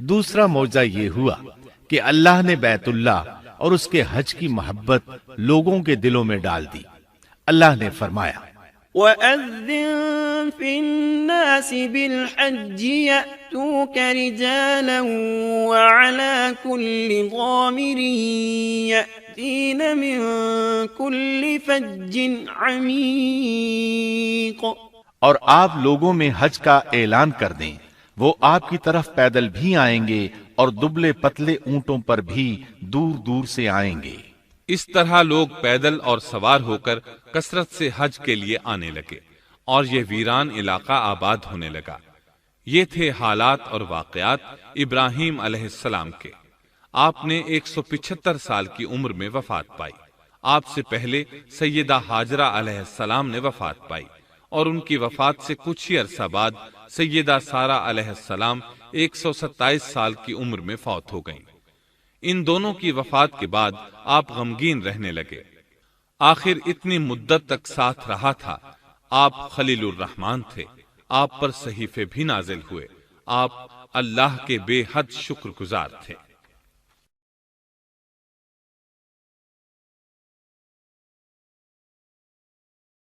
دوسرا معجزہ یہ ہوا کہ اللہ نے بیت اللہ اور اس کے حج کی محبت لوگوں کے دلوں میں ڈال دی۔ اللہ نے فرمایا، وَأَذِّن فِي النَّاسِ بِالْحَجِّ يَأْتُوكَ رِجَالًا وَعَلَى كُلِّ ضَامِرٍ يَأْتِينَ مِن كُلِّ فَجٍّ عَمِيقٍ۔ اور آپ لوگوں میں حج کا اعلان کر دیں، وہ آپ کی طرف پیدل بھی آئیں گے اور دبلے پتلے اونٹوں پر بھی دور دور سے آئیں گے۔ اس طرح لوگ پیدل اور سوار ہو کر کثرت سے حج کے لیے آنے لگے اور یہ ویران علاقہ آباد ہونے لگا۔ یہ تھے حالات اور واقعات ابراہیم علیہ السلام کے۔ آپ نے 175 سال کی عمر میں وفات پائی۔ آپ سے پہلے سیدہ ہاجرہ علیہ السلام نے وفات پائی اور ان کی وفات سے کچھ ہی عرصہ بعد سیدہ سارہ علیہ السلام 127 سال کی عمر میں فوت ہو گئیں۔ ان دونوں کی وفات کے بعد آپ غمگین رہنے لگے۔ آخر اتنی مدت تک ساتھ رہا تھا۔ آپ خلیل الرحمن تھے، آپ پر صحیفے بھی نازل ہوئے، آپ اللہ کے بے حد شکر گزار تھے۔